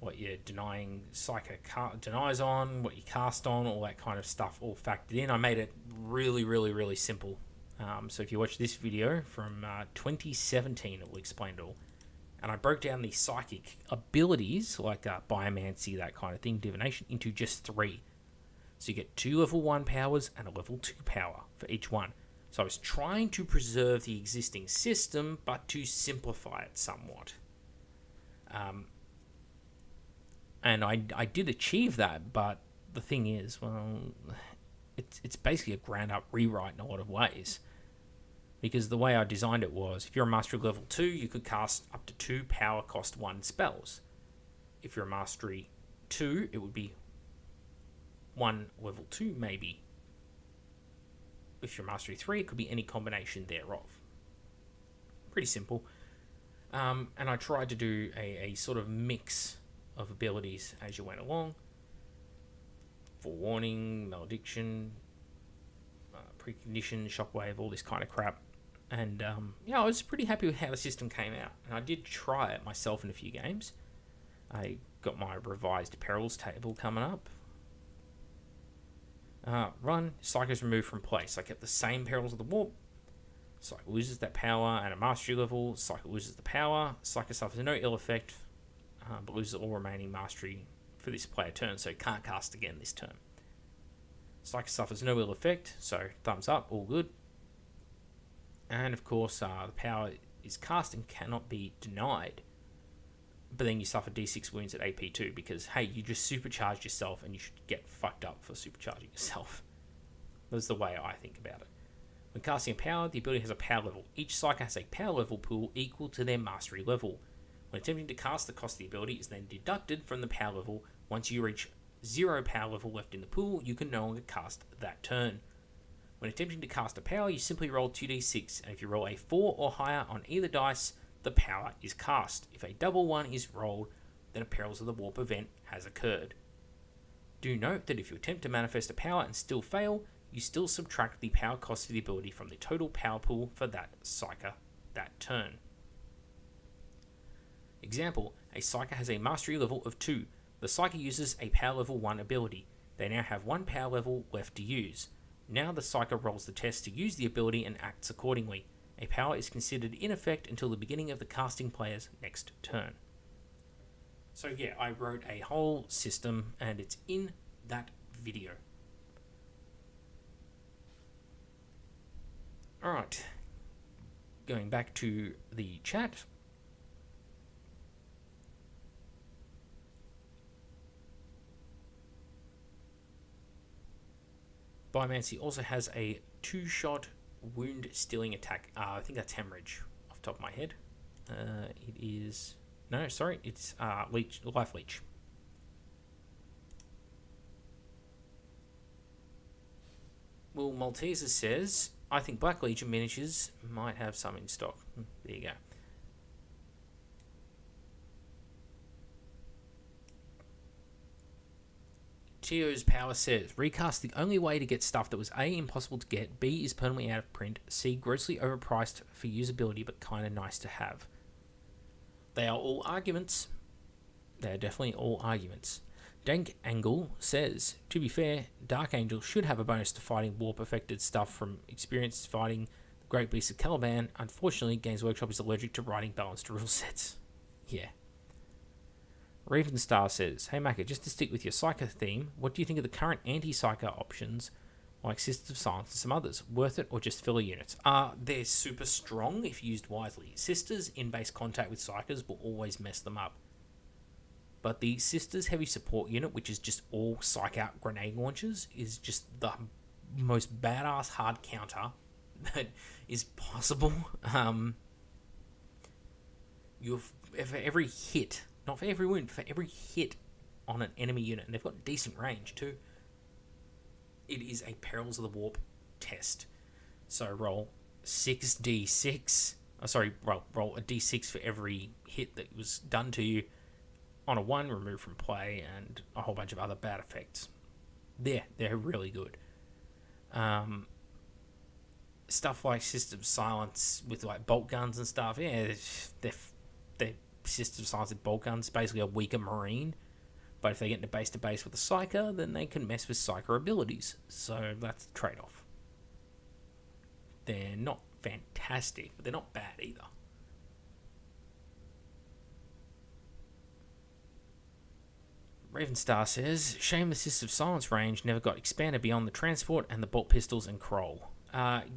What you're denying Psyker denies on, what you cast on, all that kind of stuff all factored in. I made it really, really, really simple. So if you watch this video from 2017, it will explain it all. And I broke down the psychic abilities, like biomancy, that kind of thing, divination, into just 3. So you get 2 level 1 powers and a level 2 power for each one. So I was trying to preserve the existing system, but to simplify it somewhat. And I did achieve that, but the thing is, well, it's basically a ground up rewrite in a lot of ways. Because the way I designed it was, if you're a Mastery level 2, you could cast up to 2 power cost 1 spells. If you're a Mastery 2, it would be 1 level 2 maybe. If you're Mastery 3, it could be any combination thereof. Pretty simple. And I tried to do a sort of mix of abilities as you went along. Forewarning, Malediction, Precognition, Shockwave, all this kind of crap. And yeah, I was pretty happy with how the system came out. And I did try it myself in a few games. I got my revised perils table coming up. Run, Psykers removed from place. I kept the same perils of the warp. Psyker loses that power at a mastery level. Psyker loses the power. Psyker suffers no ill effect, but loses all remaining mastery for this player turn, so can't cast again this turn. Psyker suffers no ill effect, so thumbs up, all good. And of course, the power is cast and cannot be denied. But then you suffer d6 wounds at AP2 because, hey, you just supercharged yourself and you should get fucked up for supercharging yourself. That's the way I think about it. When casting a power, the ability has a power level. Each Psyker has a power level pool equal to their mastery level. When attempting to cast, the cost of the ability is then deducted from the power level. Once you reach 0 power level left in the pool, you can no longer cast that turn. When attempting to cast a power, you simply roll 2d6, and if you roll a 4 or higher on either dice, the power is cast. If a double 1 is rolled, then a Perils of the Warp event has occurred. Do note that if you attempt to manifest a power and still fail, you still subtract the power cost of the ability from the total power pool for that Psyker that turn. Example, a Psyker has a mastery level of 2. The Psyker uses a power level 1 ability. They now have 1 power level left to use. Now the Psyker rolls the test to use the ability and acts accordingly. A power is considered in effect until the beginning of the casting player's next turn. So yeah, I wrote a whole system and it's in that video. Alright, going back to the chat. Biomancy also has a 2-shot wound stealing attack. I think that's hemorrhage off the top of my head. It is... No, sorry, it's leech, life leech. Well, Malteser says, I think Black Legion miniatures might have some in stock. There you go. Tio's Power says, recast the only way to get stuff that was A, impossible to get, B, is permanently out of print, C, grossly overpriced for usability but kinda nice to have. They are all arguments. They are definitely all arguments. Dank Angle says, to be fair, Dark Angel should have a bonus to fighting warp-affected stuff from experience fighting the Great Beasts of Caliban. Unfortunately, Games Workshop is allergic to writing balanced rule sets. Yeah. Ravenstar says, hey Macca, just to stick with your Psyker theme, what do you think of the current anti-Psyker options, like Sisters of Silence and some others? Worth it or just filler units? They're super strong if used wisely. Sisters in base contact with Psykers will always mess them up. But the Sisters Heavy Support unit, which is just all Psych Out grenade launchers, is just the most badass hard counter that is possible. For every hit, not for every wound, for every hit on an enemy unit, and they've got decent range too, it is a Perils of the Warp test. So roll 6d6. Roll a d6 for every hit that was done to you. On a 1, remove from play, and a whole bunch of other bad effects. They're really good. Stuff like System Silence with like bolt guns and stuff, yeah, they're System Silence with bolt guns, basically a weaker Marine. But if they get into base to base with a Psyker, then they can mess with Psyker abilities. So that's the trade-off. They're not fantastic, but they're not bad either. Ravenstar says, shame the System of Silence range never got expanded beyond the transport and the bolt pistols and Kroll.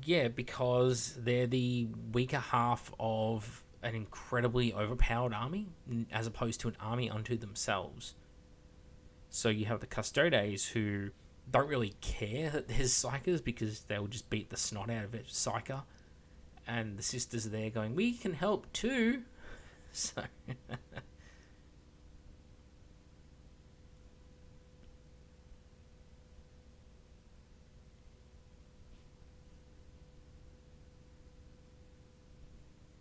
Yeah, because they're the weaker half of an incredibly overpowered army, as opposed to an army unto themselves. So you have the Custodes who don't really care that there's Psykers because they'll just beat the snot out of it, Psyker. And the Sisters are there going, we can help too. So...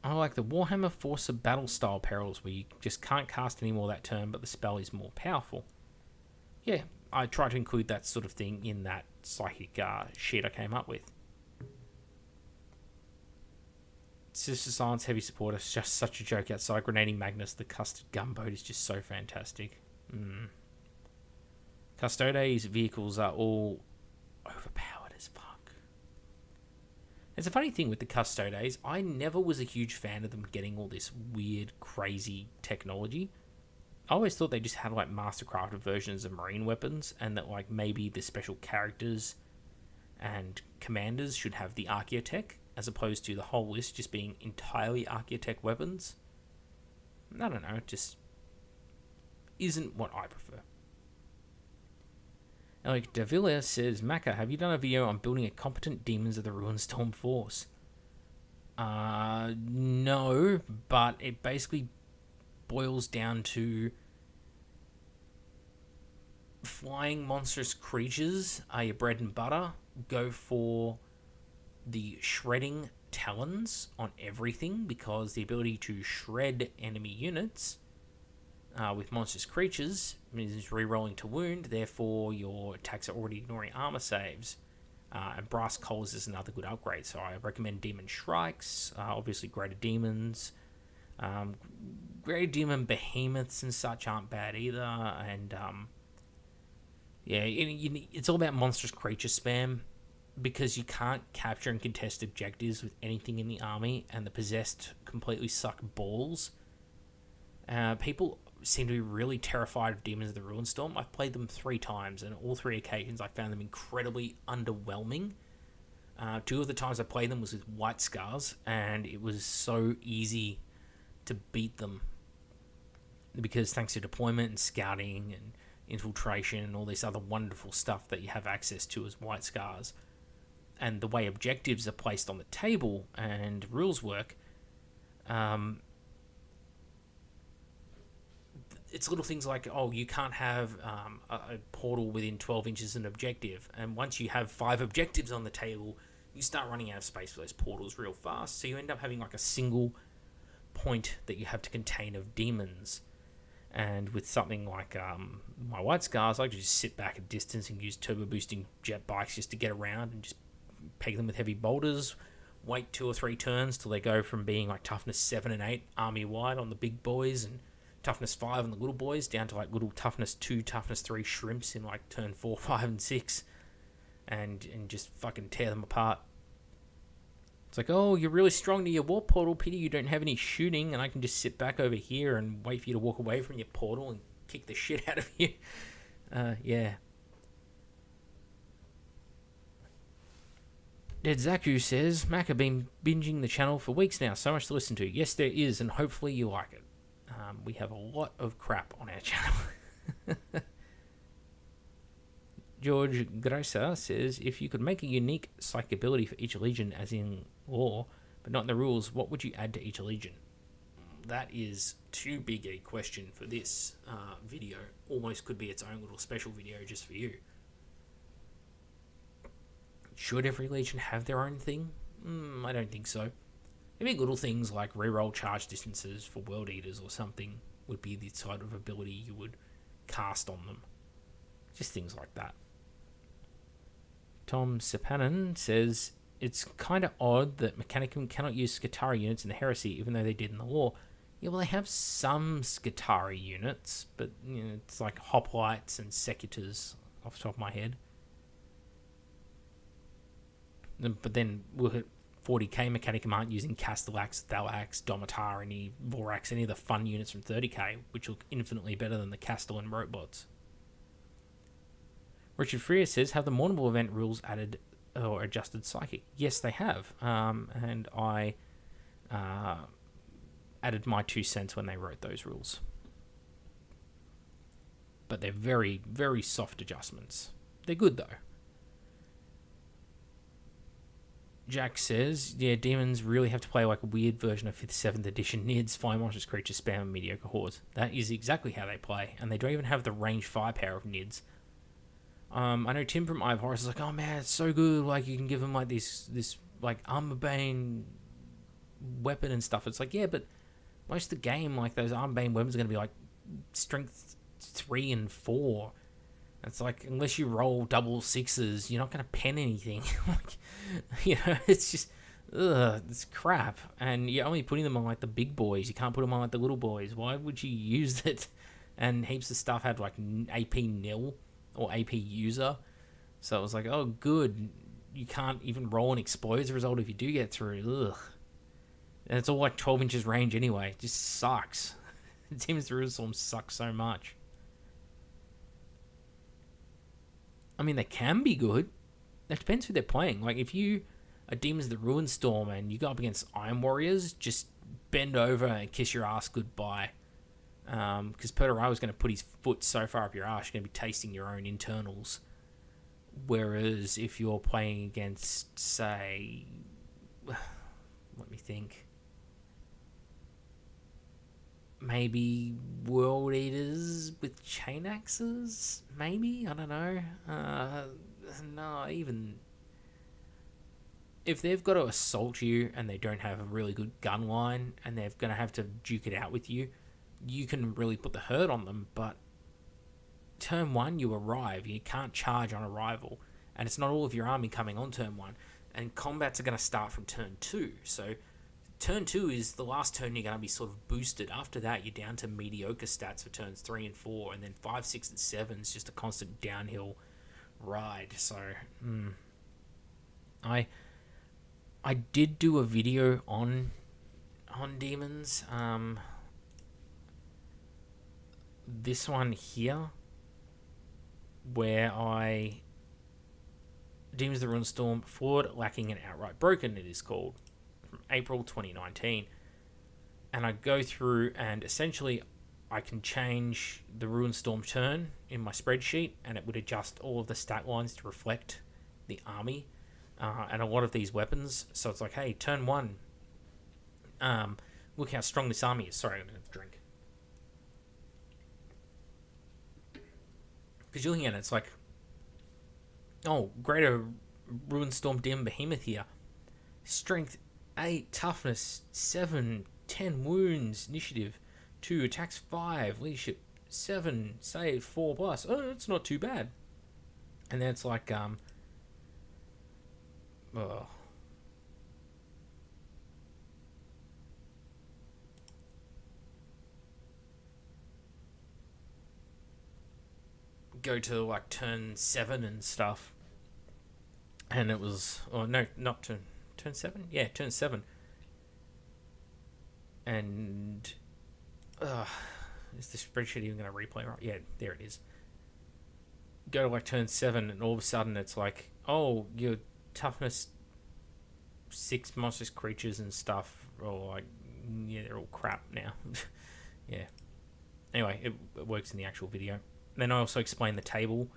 I like the Warhammer Force of Battle style perils where you just can't cast any more that turn, but the spell is more powerful. Yeah, I try to include that sort of thing in that psychic sheet I came up with. Sister Silence Heavy Support is just such a joke outside. Grenading Magnus, the Custard Gunboat is just so fantastic. Custodes vehicles are all overpowered as fuck. It's a funny thing with the Custodes, I never was a huge fan of them getting all this weird, crazy technology. I always thought they just had like mastercrafted versions of marine weapons, and that like maybe the special characters and commanders should have the Archaeotech, as opposed to the whole list just being entirely Archaeotech weapons. I don't know, it just isn't what I prefer. Alec Davila says, Macca, have you done a video on building a competent Demons of the Ruinstorm force? No, but it basically boils down to flying monstrous creatures are your bread and butter. Go for the shredding talons on everything, because the ability to shred enemy units with monstrous creatures means re-rolling to wound, therefore your attacks are already ignoring armor saves. And Brass Coals is another good upgrade, so I recommend Demon Shrikes, obviously Greater Demons. Greater Demon Behemoths and such aren't bad either, and yeah, it's all about monstrous creature spam. because you can't capture and contest objectives with anything in the army, and the possessed completely suck balls, people seem to be really terrified of Demons of the Ruinstorm. I've played them 3 times, and all 3 occasions I found them incredibly underwhelming. 2 of the times I played them was with White Scars, and it was so easy to beat them because thanks to deployment and scouting and infiltration and all this other wonderful stuff that you have access to as White Scars, and the way objectives are placed on the table and rules work, it's little things like, oh, you can't have a portal within 12 inches of an objective, and once you have 5 objectives on the table, you start running out of space for those portals real fast, so you end up having like a single point that you have to contain of demons. And with something like my White Scars, I could just sit back at distance and use turbo boosting jet bikes just to get around and just peg them with heavy boulders, wait 2 or 3 turns till they go from being like toughness 7 and 8 army wide on the big boys and toughness 5 on the little boys, down to like little toughness 2, toughness 3 shrimps in like turn 4, 5 and 6, and just fucking tear them apart. It's like, oh, you're really strong to your warp portal, pity you don't have any shooting, and I can just sit back over here and wait for you to walk away from your portal and kick the shit out of you. Yeah. Dead Zaku says, Macca been binging the channel for weeks now, so much to listen to. Yes, there is, and hopefully you like it. We have a lot of crap on our channel. George Gresa says, if you could make a unique psych ability for each legion, as in lore, but not in the rules, what would you add to each legion? That is too big a question for this video. Almost could be its own little special video just for you. Should every legion have their own thing? I don't think so. Maybe little things like reroll charge distances for World Eaters or something would be the sort of ability you would cast on them. Just things like that. Tom Sepanen says, it's kind of odd that Mechanicum cannot use Skitarii units in the Heresy, even though they did in the lore. Yeah, well, they have some Skitarii units, but you know, it's like Hoplites and Secutors off the top of my head. But then we'll hit 40k Mechanicum aren't using Castellax, Thalax, Domitar, any Vorax, any of the fun units from 30k, which look infinitely better than the Castellan robots. Richard Freer says, have the Mournable event rules added or adjusted psychic? Yes, they have. And I added my 2 cents when they wrote those rules. But they're very, very soft adjustments. They're good, though. Jack says, yeah, demons really have to play like a weird version of 5th, 7th edition NIDS, Fire Monsters, Creatures, Spam, and Mediocre Hordes. That is exactly how they play, and they don't even have the range firepower of NIDS. I know Tim from Eye of Horus is like, oh man, it's so good, like you can give them like this like armor bane weapon and stuff. It's like, yeah, but most of the game, like those armor bane weapons are going to be like strength 3 and 4. It's like, unless you roll double 6s, you're not going to pen anything. Like, you know, it's just, it's crap. And you're only putting them on like the big boys. You can't put them on like the little boys. Why would you use it? And heaps of stuff had like AP nil or AP user. So it was like, oh, good. You can't even roll an explode as a result if you do get through. Ugh. And it's all like 12 inches range anyway. It just sucks. Demons of the Ruinstorm sucks so much. I mean, they can be good. That depends who they're playing. Like, if you are Demons of the Ruinstorm and you go up against Iron Warriors, just bend over and kiss your ass goodbye. Because Pertarawa is going to put his foot so far up your ass, you're going to be tasting your own internals. Whereas if you're playing against, say, let me think, maybe World Eaters with chain axes? Maybe? I don't know. No, even if they've got to assault you and they don't have a really good gun line and they're going to have to duke it out with you, you can really put the hurt on them. But turn 1, you arrive. You can't charge on arrival. And it's not all of your army coming on turn 1. And combats are going to start from turn 2. So turn 2 is the last turn you're going to be sort of boosted. After that, you're down to mediocre stats for turns 3 and 4. And then 5, 6, and 7 is just a constant downhill ride. So, I did do a video on demons. This one here, where Demons of the Ruinstorm, Flawed, Lacking, and Outright Broken, it is called, from April 2019. And I go through and essentially I can change the Ruinstorm turn in my spreadsheet, and it would adjust all of the stat lines to reflect the army and a lot of these weapons. So it's like, hey, turn 1, look how strong this army is. Sorry, I'm going to have a drink. Because you're looking at it, it's like, oh, greater Ruinstorm Demon Behemoth here. Strength 8, toughness 7, 10 wounds, initiative 2, attacks 5, leadership 7, save 4 plus. Oh, it's not too bad. And then it's like, go to like turn 7 and stuff, and it was, oh no, not turn 7, yeah, turn 7, and is the spreadsheet even going to replay right? Yeah, there it is. Go to like turn 7, and all of a sudden it's like, oh, your toughness 6 monstrous creatures and stuff, or like, yeah, they're all crap now. Yeah. Anyway, it works in the actual video. Then I also explained the table.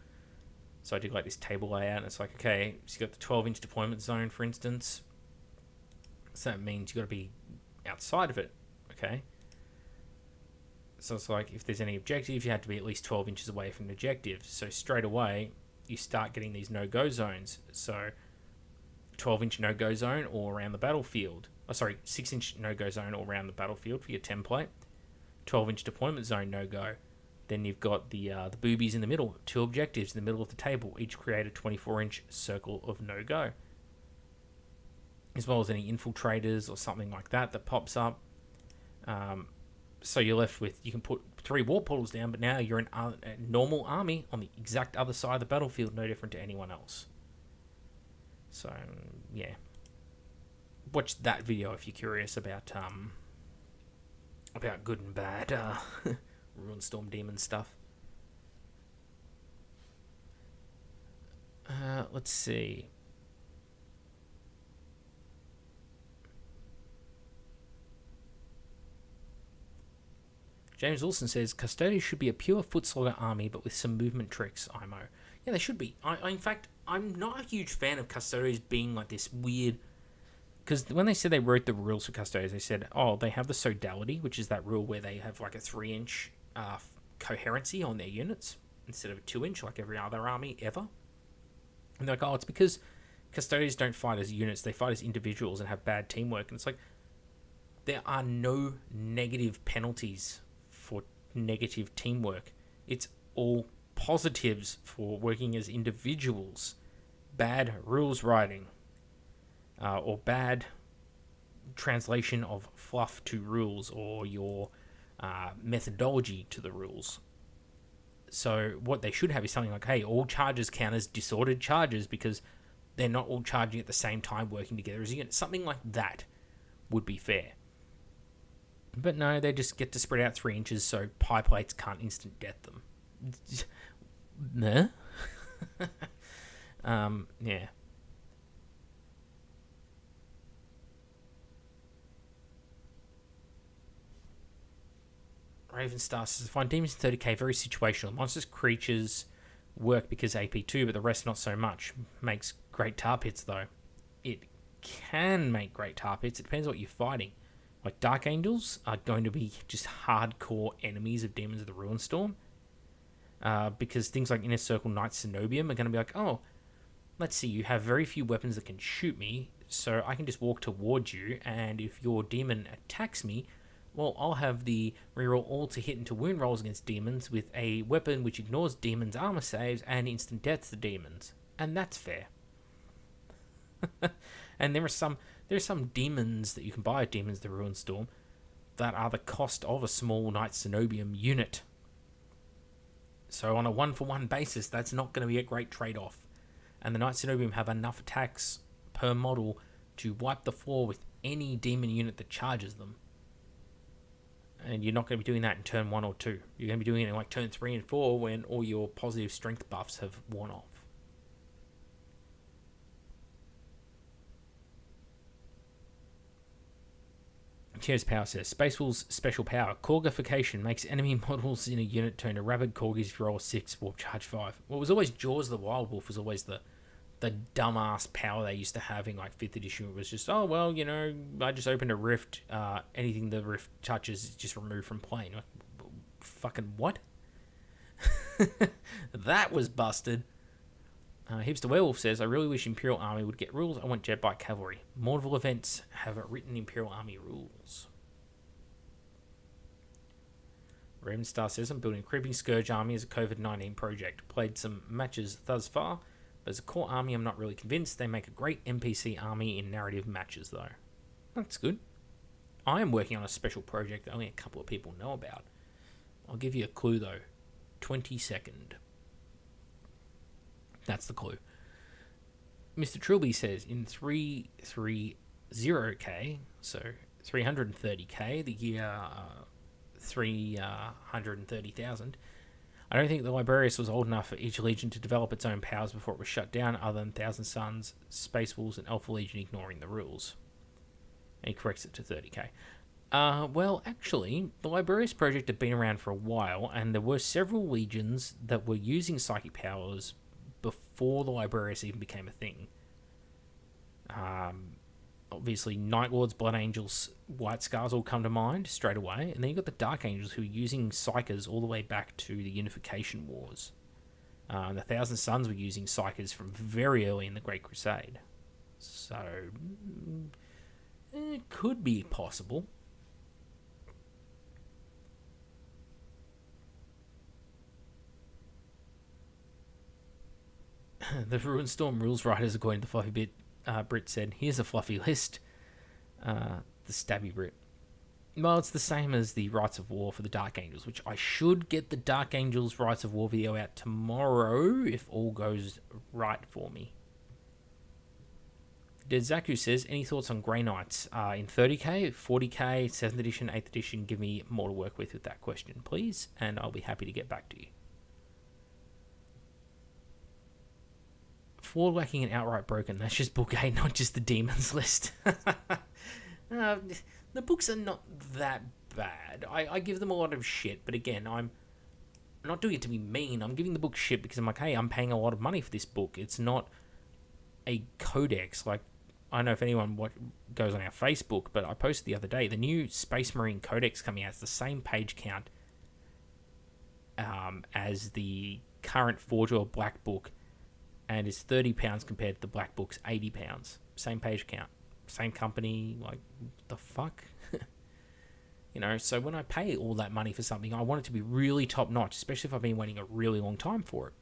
So I did like this table layout, and it's like, okay, so you got the 12-inch deployment zone, for instance. So that means you got to be outside of it, okay? So it's like, if there's any objective, you have to be at least 12 inches away from the objective. So straight away, you start getting these no-go zones. So 12-inch no-go zone all around the battlefield. 6-inch no-go zone all around the battlefield for your template. 12-inch deployment zone no-go. Then you've got the boobies in the middle, 2 objectives in the middle of the table, each create a 24-inch circle of no-go. As well as any infiltrators or something like that pops up. So you're left with, you can put 3 war portals down, but now you're a normal army on the exact other side of the battlefield, no different to anyone else. So, yeah. Watch that video if you're curious about good and bad Ruinstorm Demon stuff. Let's see. James Wilson says, Custodians should be a pure foot slogger army, but with some movement tricks, IMO. Yeah, they should be. In fact, I'm not a huge fan of Custodians being like this weird... Because when they said they wrote the rules for Custodians, they said, oh, they have the Sodality, which is that rule where they have like a 3-inch coherency on their units instead of a 2-inch like every other army ever. And they're like, oh, it's because Custodians don't fight as units, they fight as individuals and have bad teamwork. And it's like, there are no negative penalties for negative teamwork. It's all positives for working as individuals. Bad rules writing. Or bad translation of fluff to rules, or your methodology to the rules. So what they should have is something like, hey, all charges count as disordered charges because they're not all charging at the same time, working together as a unit. Something like that would be fair. But no, they just get to spread out 3 inches so pie plates can't instant death them. Nah. Yeah. Ravenstar says, I find demons in 30k very situational. Monsters, creatures work because AP2, but the rest not so much. Makes great tar pits, though. It can make great tar pits. It depends what you're fighting. Like, Dark Angels are going to be just hardcore enemies of Demons of the Ruinstorm. Because things like Inner Circle Knight Cenobium are going to be like, oh, let's see, you have very few weapons that can shoot me, so I can just walk towards you, and if your demon attacks me, well, I'll have the reroll all to hit and to wound rolls against demons with a weapon which ignores demons' armor saves and instant deaths the demons. And that's fair. And there are some demons that you can buy at Demons of the Ruinstorm that are the cost of a small Knight Cenobium unit. So on a 1-for-1 basis, that's not going to be a great trade-off. And the Knight Cenobium have enough attacks per model to wipe the floor with any demon unit that charges them. And you're not going to be doing that in turn 1 or 2. You're going to be doing it in like turn 3 and 4 when all your positive strength buffs have worn off. Cheers Power says, Space Wolf's special power, Corgification, makes enemy models in a unit turn to rabid corgis if you roll 6, warp charge 5. Well, it was always Jaws the Wild Wolf was always the dumbass power they used to have in like 5th edition. It was just, oh, well, you know, I just opened a rift. Anything the rift touches is just removed from play. Like, fucking what? That was busted. Hipster Werewolf says, I really wish Imperial Army would get rules. I want jet bike cavalry. Mortal events have written Imperial Army rules. Raven Star says, I'm building a Creeping Scourge army as a COVID-19 project. Played some matches thus far, but as a core army, I'm not really convinced. They make a great NPC army in narrative matches, though. That's good. I am working on a special project that only a couple of people know about. I'll give you a clue, though. 22nd. That's the clue. Mr. Trilby says, in 330k, so 330k, the year 330,000, I don't think the Librarius was old enough for each legion to develop its own powers before it was shut down, other than Thousand Suns, Space Wolves, and Alpha Legion ignoring the rules. And he corrects it to 30k. Well, actually, the Librarius project had been around for a while, and there were several legions that were using psychic powers before the Librarius even became a thing. Obviously, Night Lords, Blood Angels, White Scars all come to mind straight away. And then you've got the Dark Angels who are using Psykers all the way back to the Unification Wars. The Thousand Suns were using Psykers from very early in the Great Crusade. So, it could be possible. The Ruin Storm rules writers, according to Fluffy Brit, said, here's a fluffy list. The Stabby Brit. Well, it's the same as the Rites of War for the Dark Angels, which I should get the Dark Angels Rites of War video out tomorrow if all goes right for me. Dead Zaku says, any thoughts on Grey Knights in 30k, 40k, 7th edition, 8th edition? Give me more to work with that question, please, and I'll be happy to get back to you. Flawed, lacking, and outright broken. That's just book 8, not just the demons list. The books are not that bad. I give them a lot of shit, but again, I'm not doing it to be mean. I'm giving the book shit because I'm like, hey, I'm paying a lot of money for this book. It's not a codex. Like, I don't know if anyone goes on our Facebook, but I posted the other day, the new Space Marine Codex coming out. It's the same page count as the current Forge World Black Book, and it's £30 compared to the Black Book's £80. Same page count. Same company. Like, the fuck? You know, so when I pay all that money for something, I want it to be really top-notch, especially if I've been waiting a really long time for it.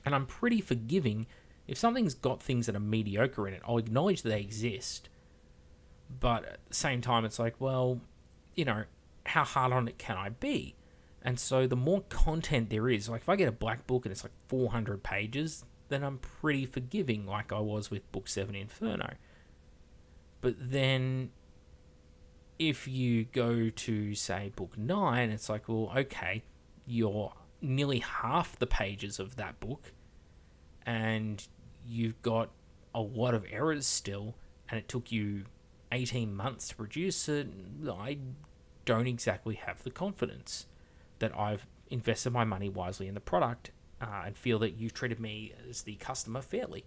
And I'm pretty forgiving. If something's got things that are mediocre in it, I'll acknowledge that they exist. But at the same time, it's like, well, you know, how hard on it can I be? And so the more content there is, like if I get a Black Book and it's like 400 pages, then I'm pretty forgiving like I was with Book 7 Inferno. But then if you go to, say, Book 9, it's like, well, okay, you're nearly half the pages of that book, and you've got a lot of errors still, and it took you 18 months to produce it. I don't exactly have the confidence that I've invested my money wisely in the product and feel that you've treated me as the customer fairly.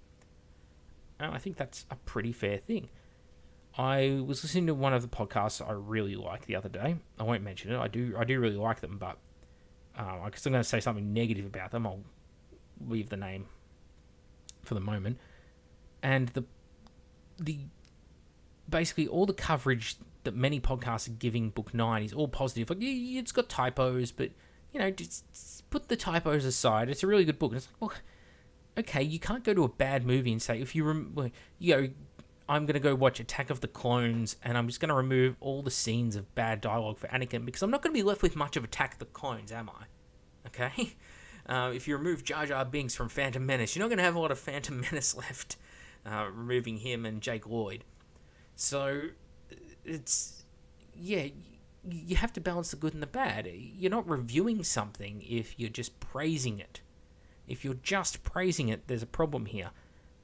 And I think that's a pretty fair thing. I was listening to one of the podcasts I really like the other day. I won't mention it. I do really like them, but I'm still going to say something negative about them. I'll leave the name for the moment. And the basically all the coverage that many podcasts are giving Book 9 is all positive. Like, yeah, it's got typos, but you know, just put the typos aside. It's a really good book. And it's like, well, okay, you can't go to a bad movie and say, if you go, I'm going to go watch Attack of the Clones and I'm just going to remove all the scenes of bad dialogue for Anakin because I'm not going to be left with much of Attack of the Clones, am I? Okay? If you remove Jar Jar Binks from Phantom Menace, you're not going to have a lot of Phantom Menace left. removing him and Jake Lloyd. So it's, yeah, you have to balance the good and the bad. You're not reviewing something if you're just praising it. If you're just praising it, there's a problem here.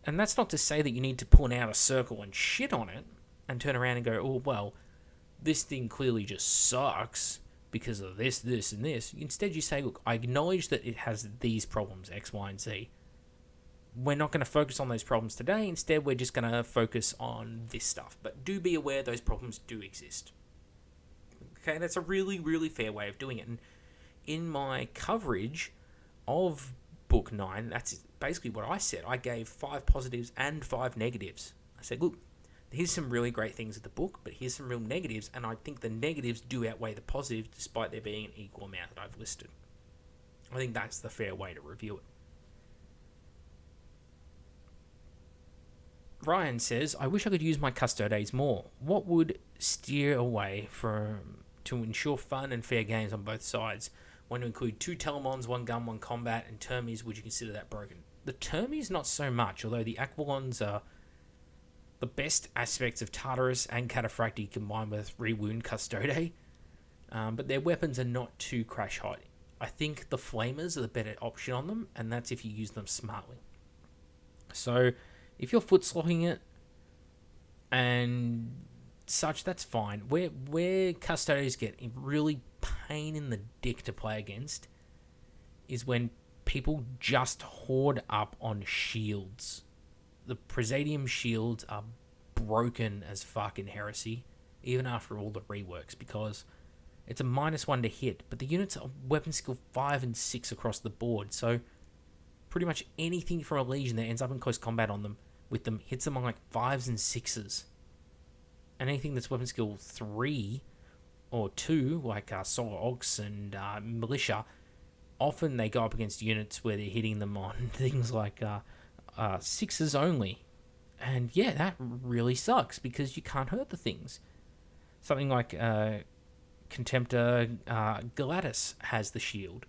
And that's not to say that you need to pull an outer circle and shit on it and turn around and go, oh, well, this thing clearly just sucks because of this, this, and this. Instead, you say, look, I acknowledge that it has these problems, X, Y, and Z. We're not going to focus on those problems today. Instead, we're just going to focus on this stuff. But do be aware those problems do exist. Okay, that's a really, really fair way of doing it. And in my coverage of Book 9, that's basically what I said. I gave 5 positives and 5 negatives. I said, look, here's some really great things of the book, but here's some real negatives, and I think the negatives do outweigh the positives despite there being an equal amount that I've listed. I think that's the fair way to review it. Ryan says, I wish I could use my Custodes more. What would steer away to ensure fun and fair games on both sides? Want to include 2 Telemons, 1 gun, 1 combat, and Termies, would you consider that broken? The Termies, not so much, although the Aquilons are the best aspects of Tartarus and Cataphracti combined with Rewound Custode. But their weapons are not too crash hot. I think the Flamers are the better option on them, and that's if you use them smartly. So, if you're foot-slocking it and such, that's fine. Where Custodes get really pain in the dick to play against is when people just hoard up on shields. The Presidium shields are broken as fuck in Heresy, even after all the reworks, because it's a -1 to hit, but the units are weapon skill 5 and 6 across the board, so pretty much anything from a Legion that ends up in close combat with them hits them on like 5s and 6s. And anything that's weapon skill 3 or 2, like Solar Orcs and Militia, often they go up against units where they're hitting them on things like 6s only. And yeah, that really sucks because you can't hurt the things. Something like Contemptor Galatus has the shield.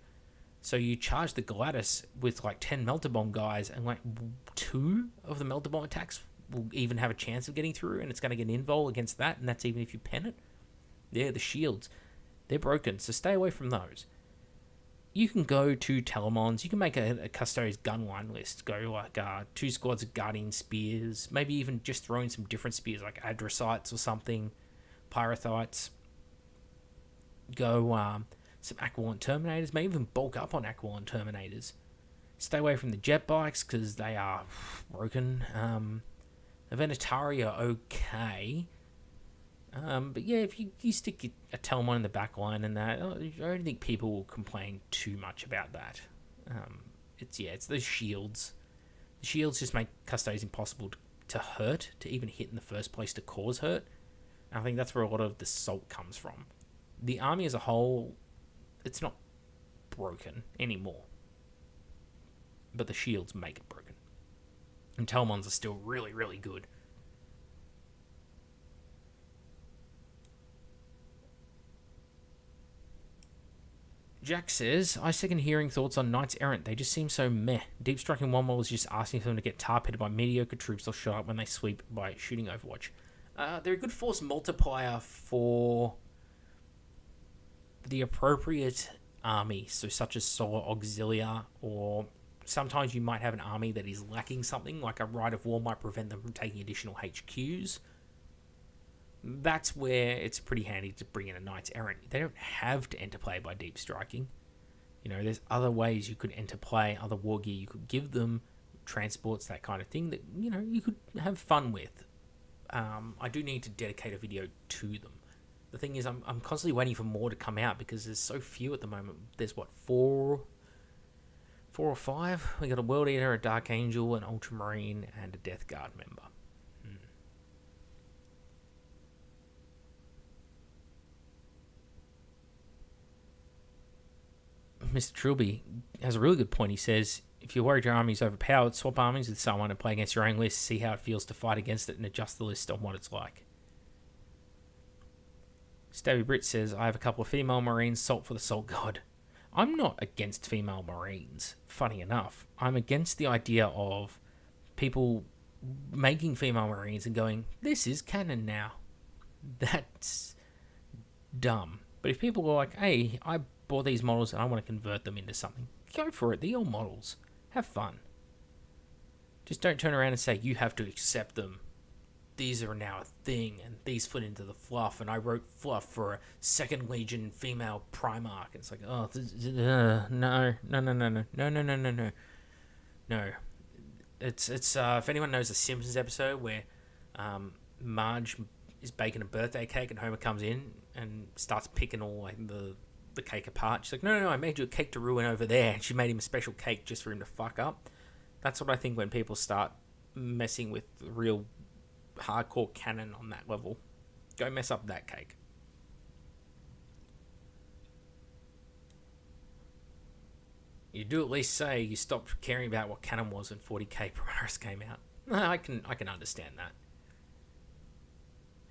So you charge the Galatus with like 10 Melter Bomb guys, and like 2 of the Melter Bomb attacks will even have a chance of getting through, and it's going to get an invul against that, and that's even if you pen it. Yeah, the shields, they're broken, so stay away from those. You can go to Telemons, you can make a Custodes gunline list, go like 2 squads of Guardian Spears, maybe even just throw in some different spears like Adrosites or something, Pyrothites. Go some Aquilon Terminators, maybe even bulk up on Aquilon Terminators. Stay away from the jet bikes because they are broken. The Venatari are okay. But yeah, if you stick a Telemon in the back line and that, I don't think people will complain too much about that. It's those shields. The shields just make Custodes impossible to hurt, to even hit in the first place to cause hurt. And I think that's where a lot of the salt comes from. The army as a whole, it's not broken anymore. But the shields make it broken. And Telemons are still really, really good. Jack says, I second hearing thoughts on Knights Errant. They just seem so meh. Deep Striking 1 Model is just asking for them to get tar pitted by mediocre troops or shut up when they sweep by shooting Overwatch. They're a good force multiplier for the appropriate army, so such as Solar Auxilia, or sometimes you might have an army that is lacking something, like a Rite of War might prevent them from taking additional HQs. That's where it's pretty handy to bring in a Knights Errant. They don't have to enter play by Deep Striking. You know, there's other ways you could enter play, other war gear you could give them, transports, that kind of thing that, you know, you could have fun with. I do need to dedicate a video to them. The thing is, I'm constantly waiting for more to come out because there's so few at the moment. There's, 4 or 5? We got a World Eater, a Dark Angel, an Ultramarine, and a Death Guard member. Mr. Trilby has a really good point. He says, if you're worried your army's overpowered, swap armies with someone and play against your own list, see how it feels to fight against it, and adjust the list on what it's like. Stabby Brit says, I have a couple of female Marines, salt for the salt god. I'm not against female Marines, funny enough. I'm against the idea of people making female Marines and going, this is canon now. That's dumb. But if people are like, hey, I bought these models and I want to convert them into something, go for it. They're your models. Have fun. Just don't turn around and say, you have to accept them. These are now a thing, and these fit into the fluff, and I wrote fluff for a 2nd Legion female Primarch. It's like, oh, no. No. It's if anyone knows the Simpsons episode where Marge is baking a birthday cake and Homer comes in and starts picking all like the cake apart. She's like, no, I made you a cake to ruin over there. And she made him a special cake just for him to fuck up. That's what I think when people start messing with real hardcore canon on that level. Go mess up that cake. You do at least say you stopped caring about what canon was when 40k Primaris came out. I can understand that.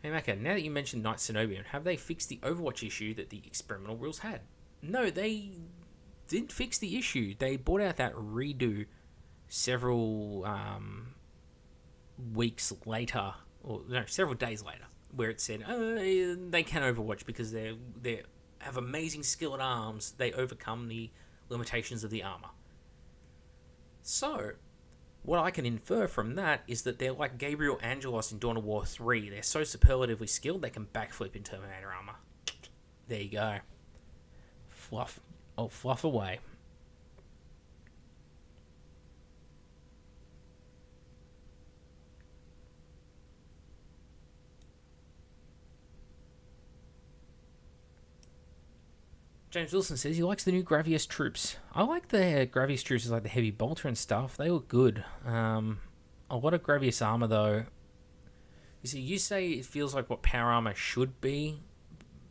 Hey Macca, now that you mentioned Knight Cenobian, have they fixed the Overwatch issue that the experimental rules had? No, they didn't fix the issue. They brought out that redo several weeks later, or no, several days later, where it said they can Overwatch because they have amazing skill at arms. They overcome the limitations of the armor. So, what I can infer from that is that they're like Gabriel Angelos in Dawn of War 3. They're so superlatively skilled they can backflip in Terminator armor. There you go. Fluff. Oh, fluff away. James Wilson says he likes the new Gravius troops. I like the Gravius troops, like the heavy bolter and stuff. They look good. A lot of Gravius armor, though. You see, you say it feels like what power armor should be,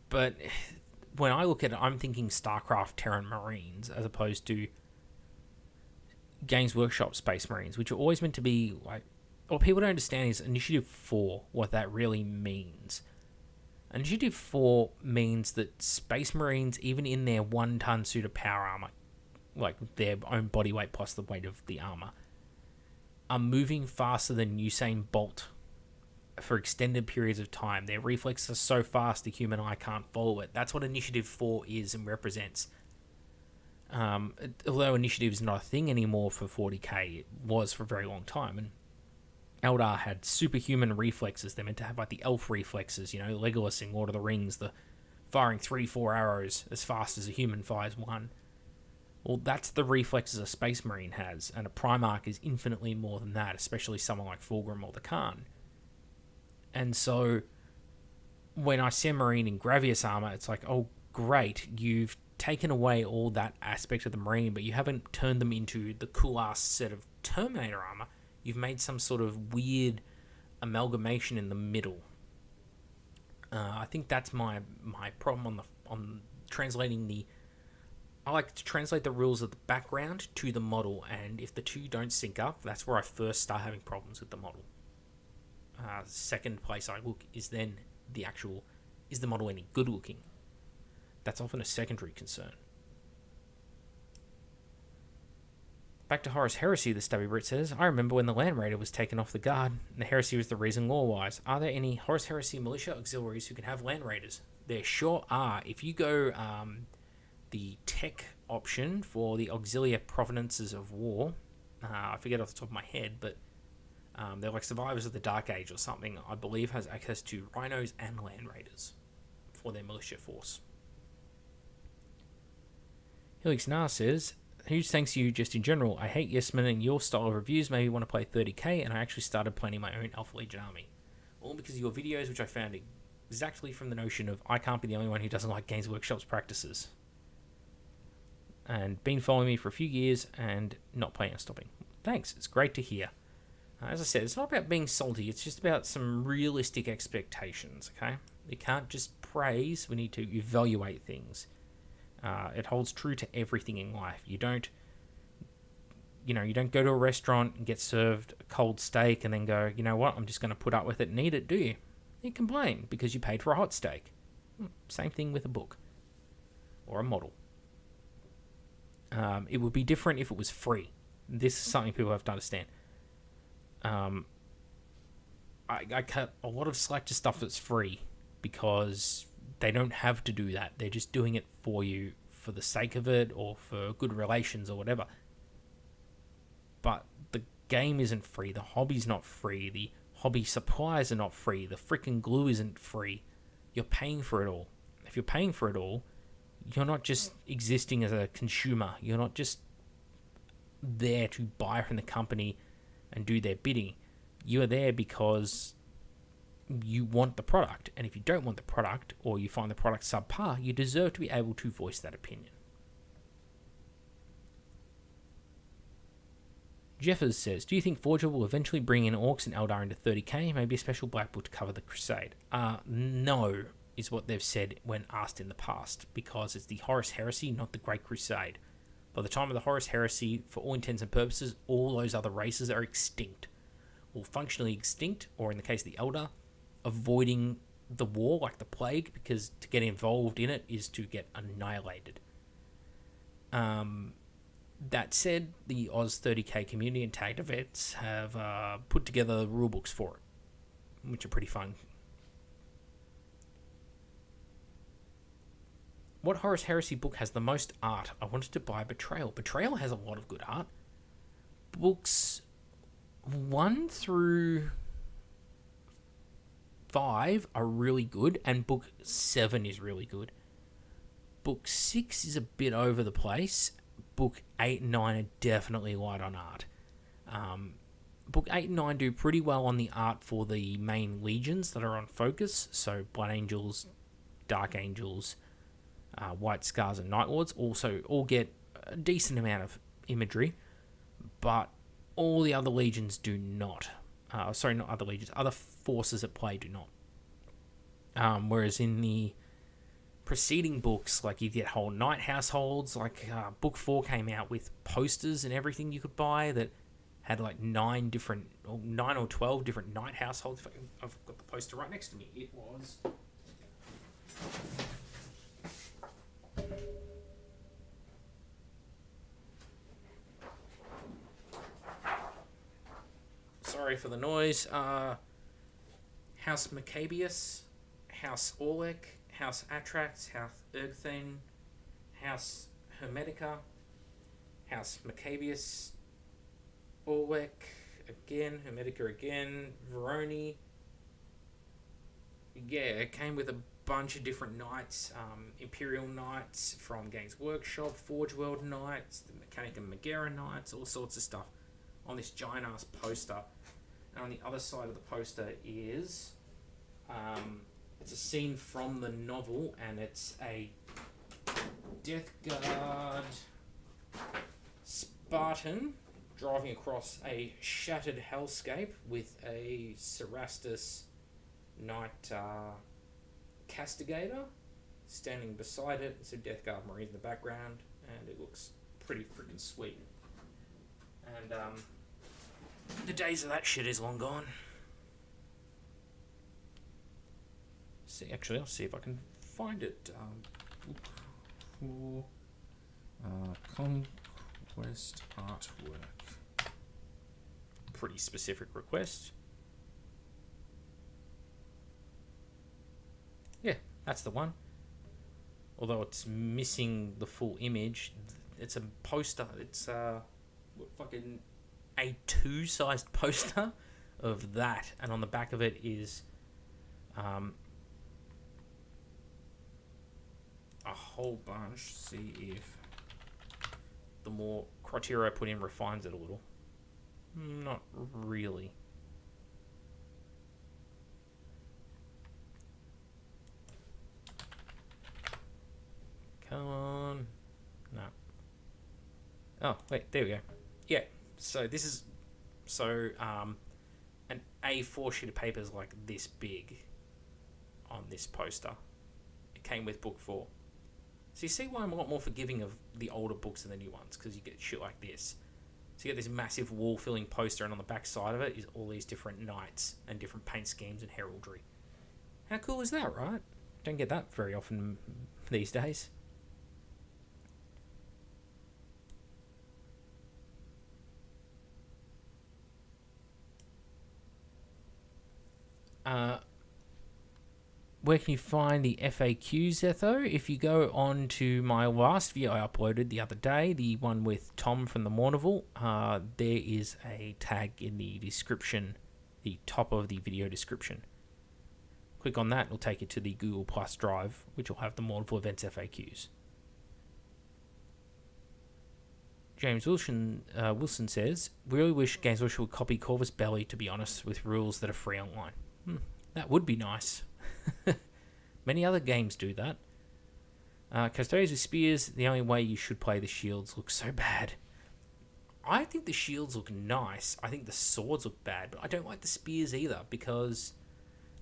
but when I look at it, I'm thinking StarCraft Terran Marines as opposed to Games Workshop Space Marines, which are always meant to be like. What people don't understand is Initiative 4, what that really means. Initiative 4 means that Space Marines, even in their 1-ton suit of power armor, like their own body weight plus the weight of the armor, are moving faster than Usain Bolt for extended periods of time. Their reflexes are so fast the human eye can't follow it. That's what Initiative 4 is and represents. Although Initiative is not a thing anymore for 40k, it was for a very long time, and Eldar had superhuman reflexes. They're meant to have like the elf reflexes, you know, Legolas in Lord of the Rings, the firing 3-4 arrows as fast as a human fires one. Well, that's the reflexes a Space Marine has, and a Primarch is infinitely more than that, especially someone like Fulgrim or the Khan. And so, when I see a Marine in Gravius armor, it's like, oh, great, you've taken away all that aspect of the Marine, but you haven't turned them into the cool-ass set of Terminator armor. You've made some sort of weird amalgamation in the middle. I think that's my problem on translating the. I like to translate the rules of the background to the model, and if the two don't sync up, that's where I first start having problems with the model. Second place I look is then the actual. Is the model any good looking? That's often a secondary concern. Back to Horus Heresy, the Stubby Brit says, I remember when the Land Raider was taken off the guard, and the Heresy was the reason lore-wise. Are there any Horus Heresy militia auxiliaries who can have Land Raiders? There sure are. If you go the tech option for the Auxilia Provenances of War, I forget off the top of my head, but they're like Survivors of the Dark Age or something, I believe has access to Rhinos and Land Raiders for their militia force. Helix Nar says, huge thanks to you just in general. I hate Yesman and your style of reviews made me want to play 30k, and I actually started planning my own Alpha Legion army. All because of your videos, which I found exactly from the notion of I can't be the only one who doesn't like Games Workshop's practices. And been following me for a few years and not playing or stopping. Thanks, it's great to hear. As I said, it's not about being salty, it's just about some realistic expectations, okay? You can't just praise, we need to evaluate things. It holds true to everything in life. You don't go to a restaurant and get served a cold steak and then go, you know what, I'm just going to put up with it and eat it, do you? You complain because you paid for a hot steak. Same thing with a book or a model. It would be different if it was free. This is something people have to understand. I cut a lot of selector stuff that's free because they don't have to do that. They're just doing it for you for the sake of it or for good relations or whatever. But the game isn't free. The hobby's not free. The hobby supplies are not free. The freaking glue isn't free. You're paying for it all. If you're paying for it all, you're not just existing as a consumer. You're not just there to buy from the company and do their bidding. You are there because you want the product. And if you don't want the product or you find the product subpar, you deserve to be able to voice that opinion. Jeffers says, do you think Forger will eventually bring in Orcs and Eldar into 30k? Maybe a special black book to cover the Crusade? No, is what they've said when asked in the past, because it's the Horus Heresy, not the Great Crusade. By the time of the Horus Heresy, for all intents and purposes, all those other races are extinct. Or functionally extinct, or in the case of the Eldar, avoiding the war like the plague, because to get involved in it is to get annihilated. That said, the Oz 30k community and tagged events have put together rulebooks for it, which are pretty fun. What Horus Heresy book has the most art? I wanted to buy Betrayal. Betrayal has a lot of good art. Books 1 through 5 are really good, and book 7 is really good. Book 6 is a bit over the place. Book 8 and 9 are definitely light on art. Book 8 and 9 do pretty well on the art for the main legions that are on focus. So Blood Angels, Dark Angels, White Scars and Night Lords also all get a decent amount of imagery. But all the other legions do not. Sorry, not other legions. Other forces at play do not. Whereas in the preceding books, like you get whole knight households, like book 4 came out with posters and everything you could buy that had like 9 or 12 different knight households. I've got the poster right next to me. It was sorry for the noise. House Maccabeus, House Orlek, House Atrax, House Ergthane, House Hermetica, House Maccabeus, Orlek again, Hermetica again, Veroni. Yeah, it came with a bunch of different knights, Imperial Knights from Games Workshop, Forge World Knights, the Mechanica Megara Knights, all sorts of stuff on this giant ass poster. And on the other side of the poster is it's a scene from the novel, and it's a Death Guard Spartan driving across a shattered hellscape with a Cerastus Knight Castigator standing beside it. It's a Death Guard Marine in the background, and it looks pretty freaking sweet. And the days of that shit is long gone. See, actually, I'll see if I can find it. Conquest artwork. Pretty specific request. Yeah, that's the one. Although it's missing the full image, it's a poster. It's fucking A2 sized poster of that, and on the back of it is a whole bunch. See if the more criteria I put in refines it a little. Not really. Come on. No. Oh, wait, there we go. Yeah, so this is... So, an A4 sheet of paper is like this big on this poster. It came with book 4. So you see why I'm a lot more forgiving of the older books than the new ones, because you get shit like this. So you get this massive wall-filling poster, and on the back side of it is all these different knights and different paint schemes and heraldry. How cool is that, right? Don't get that very often these days. Where can you find the FAQs, Etho? If you go on to my last video I uploaded the other day, the one with Tom from the Mournival, there is a tag in the description, the top of the video description. Click on that, it'll take you to the Google Plus Drive, which will have the Mournival Events FAQs. James Wilson says, really wish Games Workshop would copy Corvus Belli, to be honest, with rules that are free online. That would be nice. Many other games do that. Custodians with spears, the only way you should play the shields look so bad. I think the shields look nice. I think the swords look bad, but I don't like the spears either, because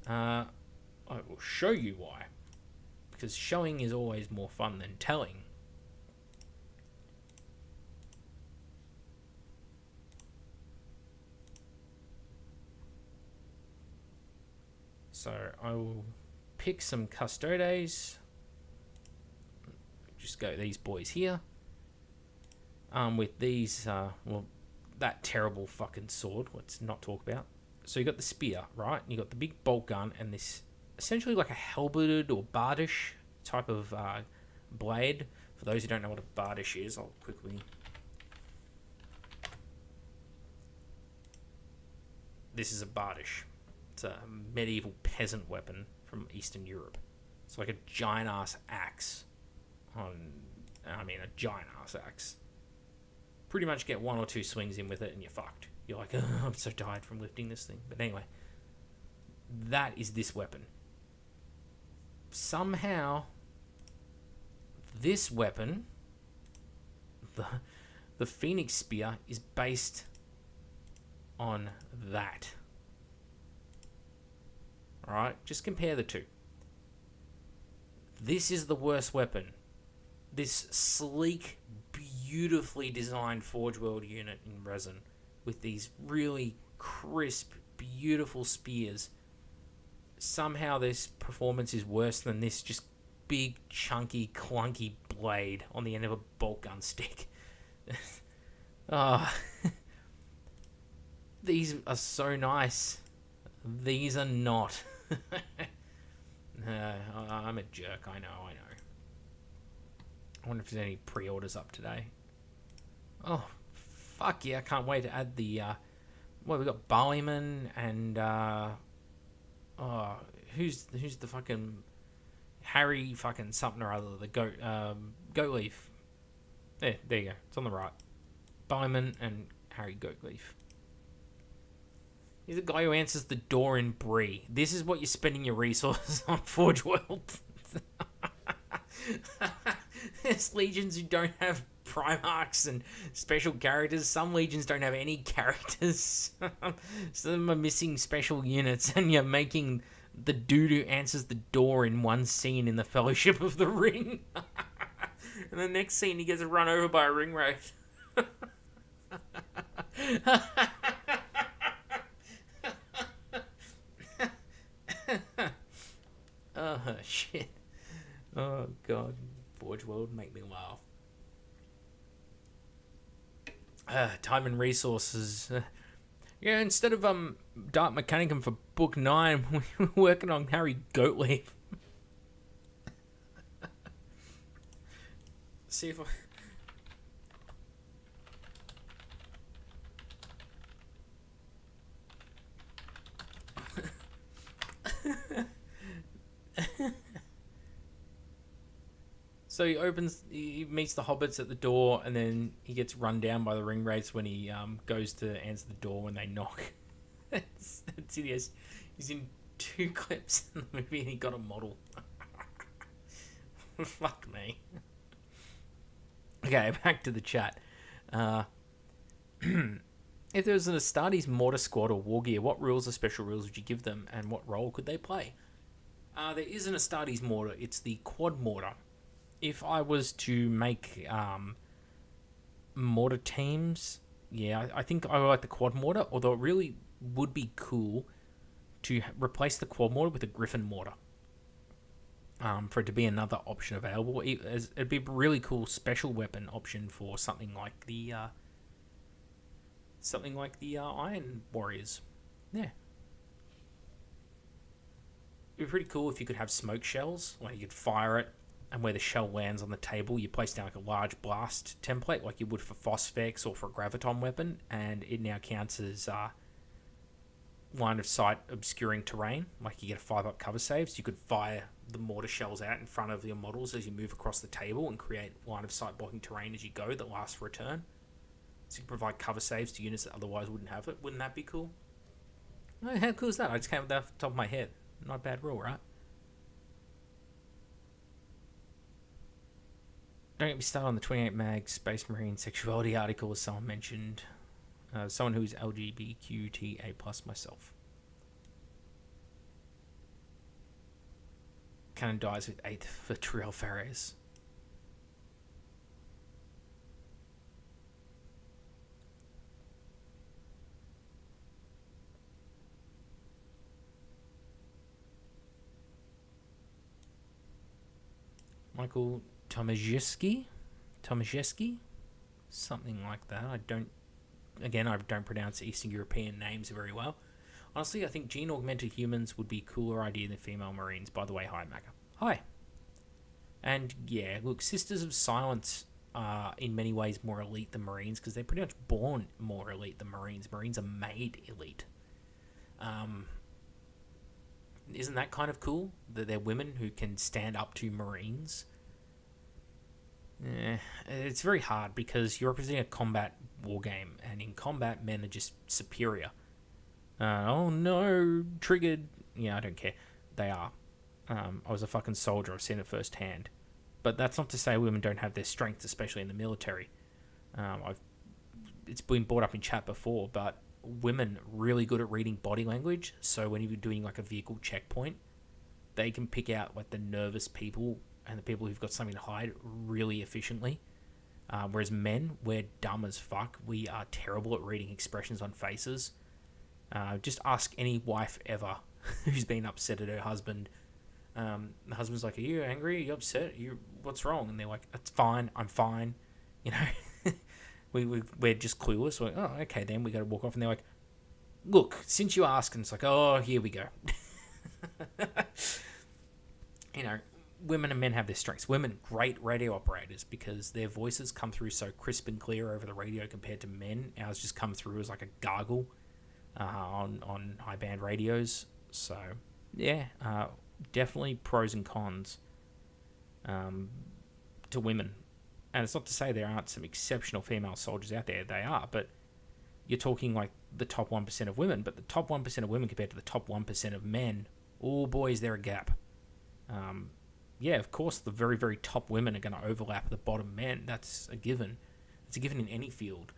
I will show you why. Because showing is always more fun than telling. So I will pick some Custodes. Just go these boys here. With these, well, that terrible fucking sword. Let's not talk about. So you got the spear, right? You got the big bolt gun and this essentially like a halberd or bardish type of blade. For those who don't know what a bardish is, I'll quickly. This is a bardish. It's a medieval peasant weapon from Eastern Europe. It's like a giant ass axe. A giant ass axe. Pretty much get 1 or 2 swings in with it and you're fucked. You're like, oh, I'm so tired from lifting this thing. But anyway, that is this weapon. Somehow, this weapon, the Phoenix Spear, is based on that. Alright, just compare the two. This is the worst weapon. This sleek, beautifully designed Forge World unit in resin with these really crisp, beautiful spears. Somehow this performance is worse than this just big, chunky, clunky blade on the end of a bolt gun stick. These are so nice. These are not. I'm a jerk, I know. I wonder if there's any pre-orders up today. Oh, fuck yeah, I can't wait to add the, well, we've got Barleyman and, who's the fucking, Harry fucking something or other, the Goatleaf. There you go, it's on the right. Barleyman and Harry Goatleaf. He's the guy who answers the door in Bree. This is what you're spending your resources on, Forge World. There's legions who don't have Primarchs and special characters. Some legions don't have any characters. Some of them are missing special units, and you're making the dude who answers the door in one scene in the Fellowship of the Ring. And the next scene, he gets run over by a ring wraith. Oh, shit. Oh, God. Forge World, make me laugh. Time and resources. Yeah, instead of Dark Mechanicum for Book 9, we're working on Harry Goatleaf. See if I... So he meets the hobbits at the door, and then he gets run down by the ring wraiths when he goes to answer the door when they knock. That's hideous. He's in 2 clips in the movie and he got a model. Fuck me. Okay, back to the chat. If there was an Astartes Mortar Squad or War Gear, what rules or special rules would you give them, and what role could they play? There is an Astartes Mortar. It's the Quad Mortar. If I was to make mortar teams, yeah, I think I like the Quad Mortar, although it really would be cool to replace the Quad Mortar with a Griffin Mortar. For it to be another option available. It'd be a really cool special weapon option for something like the Iron Warriors. Yeah. It'd be pretty cool if you could have smoke shells, like you could fire it, and where the shell lands on the table, you place down like a large blast template, like you would for Phosphex or for a Graviton weapon, and it now counts as line of sight obscuring terrain. Like you get a 5-up cover save, so you could fire the mortar shells out in front of your models as you move across the table and create line of sight blocking terrain as you go that lasts for a turn. So you can provide cover saves to units that otherwise wouldn't have it. Wouldn't that be cool? Oh, how cool is that? I just came with that off the top of my head. Not a bad rule, right? Don't get me started on the 28 mag Space Marine sexuality article, as someone mentioned. Someone who's LGBTQTA plus myself. Cannon dies with 8th for Triel Ferres. Michael Tomaszewski, something like that. I don't pronounce Eastern European names very well. Honestly, I think gene augmented humans would be a cooler idea than female Marines. By the way, hi Macca. Hi. And yeah, look, Sisters of Silence are in many ways more elite than Marines because they're pretty much born more elite than Marines. Marines are made elite. Isn't that kind of cool that they're women who can stand up to Marines? It's very hard because you're representing a combat war game, and in combat, men are just superior. Oh no, triggered. Yeah, I don't care. They are. I was a fucking soldier. I've seen it firsthand. But that's not to say women don't have their strengths, especially in the military. It's been brought up in chat before, but women really good at reading body language. So when you're doing like a vehicle checkpoint, they can pick out like the nervous people and the people who've got something to hide really efficiently. Whereas men, we're dumb as fuck. We are terrible at reading expressions on faces. Just ask any wife ever who's been upset at her husband. The husband's like, "Are you angry? Are you upset? What's wrong?" And they're like, "It's fine. I'm fine." You know, we're just clueless. We're like, "Oh, okay, then we got to walk off." And they're like, "Look, since you ask," and it's like, "Oh, here we go." You know, women and men have their strengths. Women, great radio operators because their voices come through so crisp and clear over the radio compared to men. Ours just come through as like a gargle on high band radios. So yeah, definitely pros and cons to women. And it's not to say there aren't some exceptional female soldiers out there. They are, but you're talking like the top 1% of women. But the top 1% of women compared to the top 1% of men, oh boy, is there a gap. Yeah, of course, the very, very top women are going to overlap the bottom men. That's a given. It's a given in any field.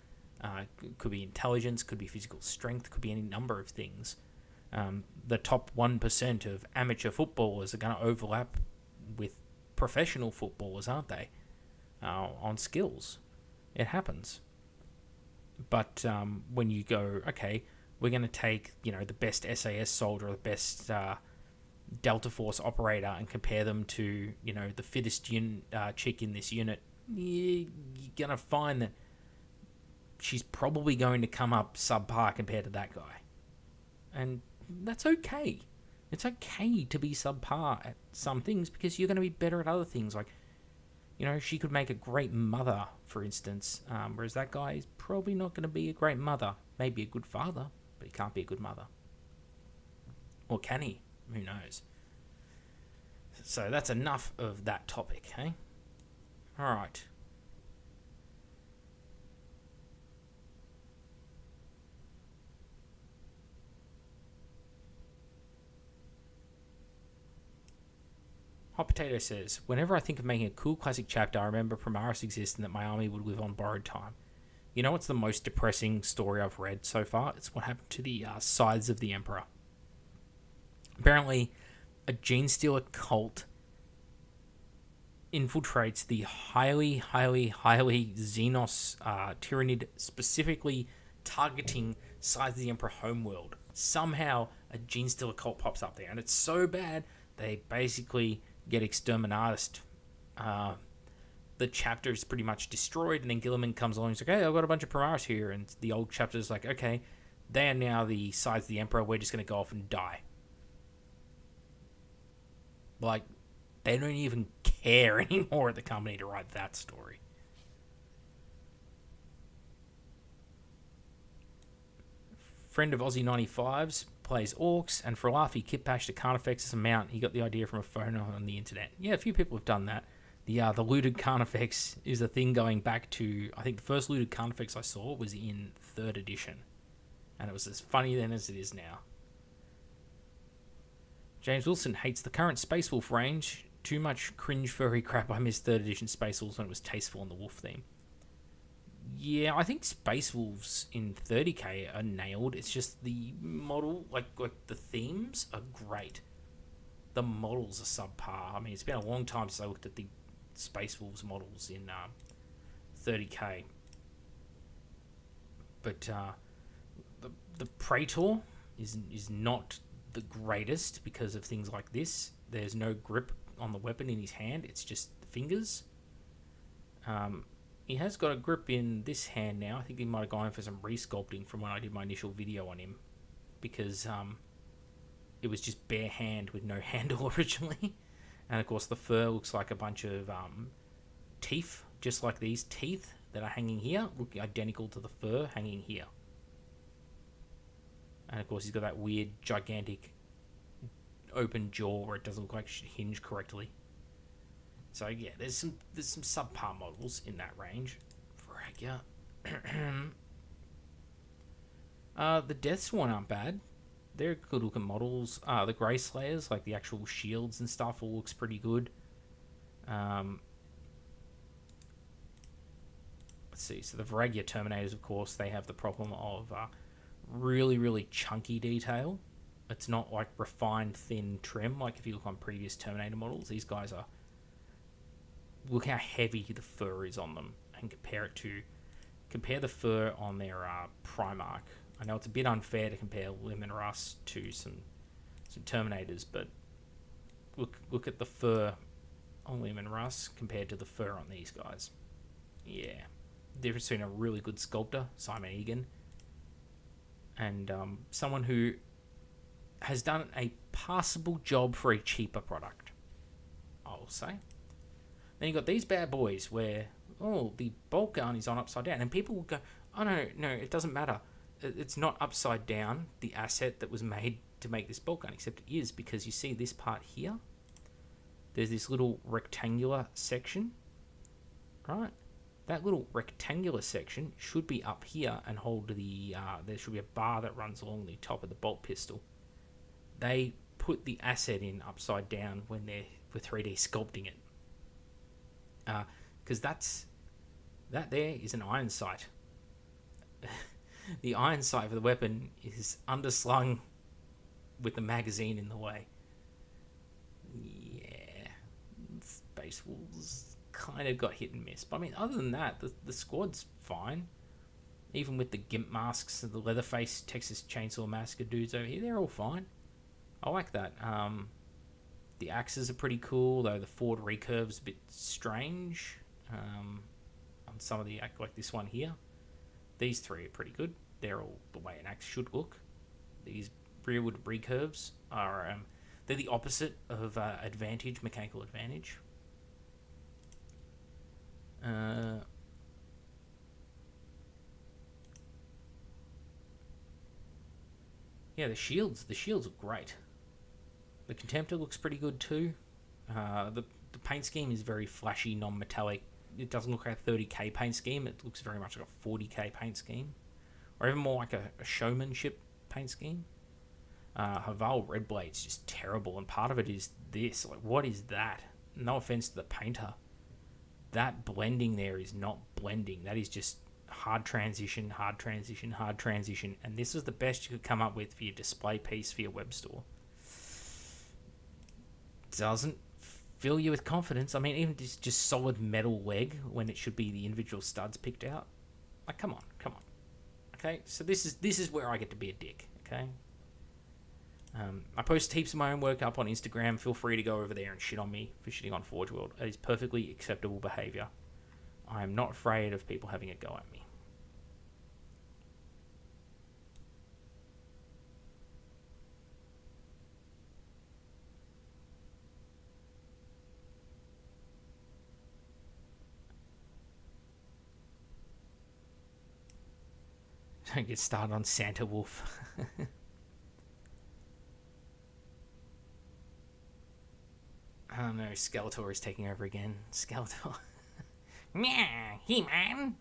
Could be intelligence, could be physical strength, could be any number of things. The top 1% of amateur footballers are going to overlap with professional footballers, aren't they? On skills. It happens. But when you go, okay, we're going to take, the best SAS soldier or the best Delta Force operator and compare them to, the fittest chick in this unit, you're going to find that she's probably going to come up subpar compared to that guy. And that's okay. It's okay to be subpar at some things because you're going to be better at other things. Like, she could make a great mother, for instance, whereas that guy is probably not going to be a great mother. Maybe a good father, but he can't be a good mother. Or can he? Who knows? So that's enough of that topic, hey? Alright. Hot Potato says, whenever I think of making a cool classic chapter, I remember Primaris exists and that my army would live on borrowed time. You know what's the most depressing story I've read so far? It's what happened to the Scythes of the Emperor. Apparently, a gene stealer cult infiltrates the highly, highly, highly Xenos Tyrannid, specifically targeting Scythes of the Emperor homeworld. Somehow, a gene stealer cult pops up there, and it's so bad, they basically get exterminated. The chapter is pretty much destroyed, and then Gilliman comes along and he's like, hey, I've got a bunch of Primaris here, and the old chapter's like, okay, they are now the Scythes of the Emperor, we're just going to go off and die. Like, they don't even care anymore at the company to write that story. Friend of Aussie 95's plays Orcs, and for a laugh, he kit bashed a Carnifex as a mount. He got the idea from a photo on the internet. Yeah, a few people have done that. The looted Carnifex is a thing going back to, I think the first looted Carnifex I saw was in 3rd edition. And it was as funny then as it is now. James Wilson hates the current Space Wolf range. Too much cringe furry crap. I missed 3rd edition Space Wolves when it was tasteful in the wolf theme. Yeah, I think Space Wolves in 30k are nailed. It's just the model, like the themes are great. The models are subpar. I mean, it's been a long time since I looked at the Space Wolves models in 30k. But the Praetor is not the greatest because of things like this. There's no grip on the weapon in his hand. It's just fingers. He has got a grip in this hand now. I think he might have gone for some resculpting from when I did my initial video on him, because it was just bare hand with no handle originally. And of course the fur looks like a bunch of teeth, just like these teeth that are hanging here, look identical to the fur hanging here. And of course he's got that weird gigantic open jaw where it doesn't look like it should hinge correctly. So yeah, there's some subpar models in that range. Fragger. The Deathsworn aren't bad. They're good looking models. The Grey Slayers, like the actual shields and stuff, all looks pretty good. Let's see. So the Varagia Terminators, of course, they have the problem of really, really chunky detail. It's not like refined, thin trim, like if you look on previous Terminator models. These guys are... Look how heavy the fur is on them, and compare the fur on their Primarch. I know it's a bit unfair to compare Lim and Russ to some Terminators, but look at the fur on Lim and Russ compared to the fur on these guys. Yeah, they've seen a really good sculptor, Simon Egan, and someone who has done a passable job for a cheaper product, I will say. Then you got these bad boys where, the bolt gun is on upside down. And people will go, oh, no, it doesn't matter. It's not upside down, the asset that was made to make this bolt gun, except it is, because you see this part here? There's this little rectangular section, right? That little rectangular section should be up here and hold the, there should be a bar that runs along the top of the bolt pistol. They put the asset in upside down when they're 3D sculpting it. Because that there is an iron sight. The iron sight for the weapon is underslung with the magazine in the way. Yeah, Space Wolves kind of got hit and miss. But I mean, other than that, the squad's fine. Even with the gimp masks and the Leatherface Texas Chainsaw Massacre dudes over here, they're all fine. I like that. The axes are pretty cool, though the forward recurve's a bit strange on some of the act, like this one here. These three are pretty good. They're all the way an axe should look. These rearward recurves are they're the opposite of advantage, mechanical advantage. Yeah, the shields look great. The Contemptor looks pretty good too. The paint scheme is very flashy, non-metallic. It doesn't look like a 30k paint scheme. It looks very much like a 40k paint scheme, or even more like a showmanship paint scheme. Haval Red Blade's just terrible, and part of it is this. Like, what is that? No offense to the painter, that blending there is not blending. That is just hard transition, hard transition, hard transition, and this is the best you could come up with for your display piece for your web store. Doesn't fill you with confidence. I mean, even just solid metal leg when it should be the individual studs picked out. Like, come on. Okay, so this is where I get to be a dick. Okay, I post heaps of my own work up on Instagram. Feel free to go over there and shit on me for shitting on Forge World. It is perfectly acceptable behavior. I am not afraid of people having a go at me. Don't get started on Santa Wolf. Oh no, Skeletor is taking over again. Skeletor. Meow, He-Man.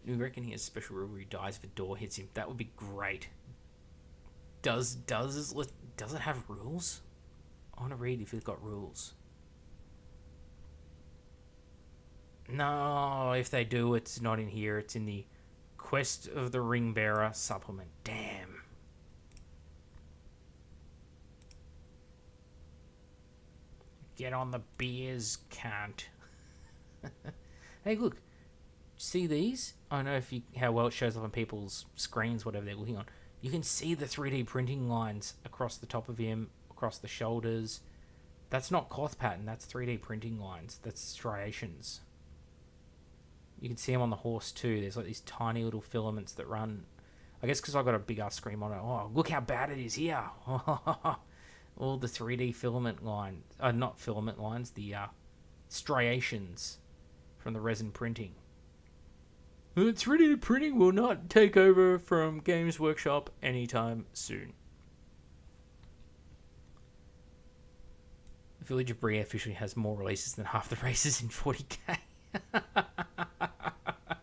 We reckon he has a special rule where he dies if a door hits him. That would be great. Does it have rules? I want to read if it's got rules. No, if they do, it's not in here. It's in the Quest of the Ring Bearer supplement. Damn. Get on the beers, can't. Hey, look. See these? I don't know if how well it shows up on people's screens, whatever they're looking on. You can see the 3D printing lines across the top of him, across the shoulders. That's not cloth pattern, that's 3D printing lines. That's striations. You can see him on the horse too. There's like these tiny little filaments that run. I guess because I've got a big ass screen on it. Oh, look how bad it is here. All the 3D filament line, not filament lines, the striations from the resin printing. 3D printing will not take over from Games Workshop anytime soon. The Village of Bria officially has more releases than half the races in 40k.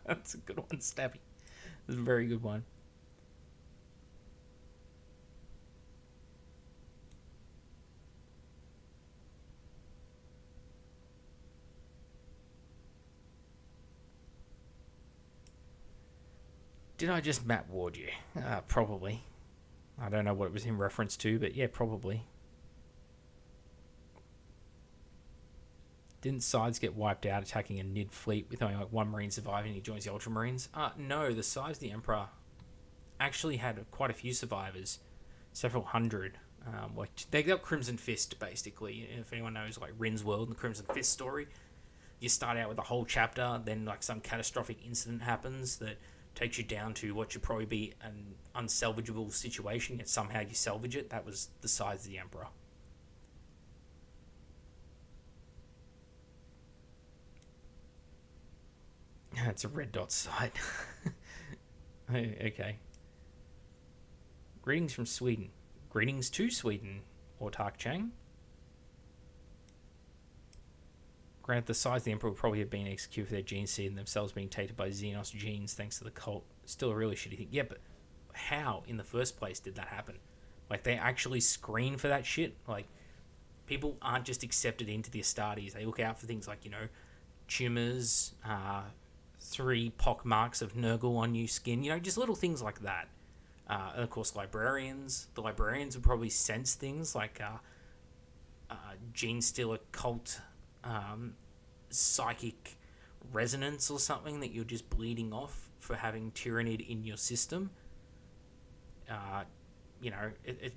That's a good one, Stabby. That's a very good one. Did I just map ward you? Probably. I don't know what it was in reference to, but yeah, probably. Didn't Sides get wiped out attacking a Nid fleet with only like one Marine surviving and he joins the Ultramarines? No, the Sides the Emperor actually had quite a few survivors. Several hundred. They got Crimson Fist, basically. If anyone knows like Rin's World and the Crimson Fist story. You start out with a whole chapter, then like some catastrophic incident happens that takes you down to what should probably be an unsalvageable situation, yet somehow you salvage it. That was the Sides of the Emperor. It's a red dot site. Okay. Greetings from Sweden. Greetings to Sweden, Autark Chang. Granted, the Sides of the Emperor would probably have been executed for their gene seed and themselves being tainted by Xenos genes thanks to the cult. Still a really shitty thing. Yeah, but how in the first place did that happen? Like, they actually screen for that shit? Like, people aren't just accepted into the Astartes. They look out for things like, tumours, 3 pock marks of Nurgle on your skin, just little things like that. And of course, librarians. The librarians would probably sense things like gene stealer cult psychic resonance or something that you're just bleeding off for having Tyrannid in your system.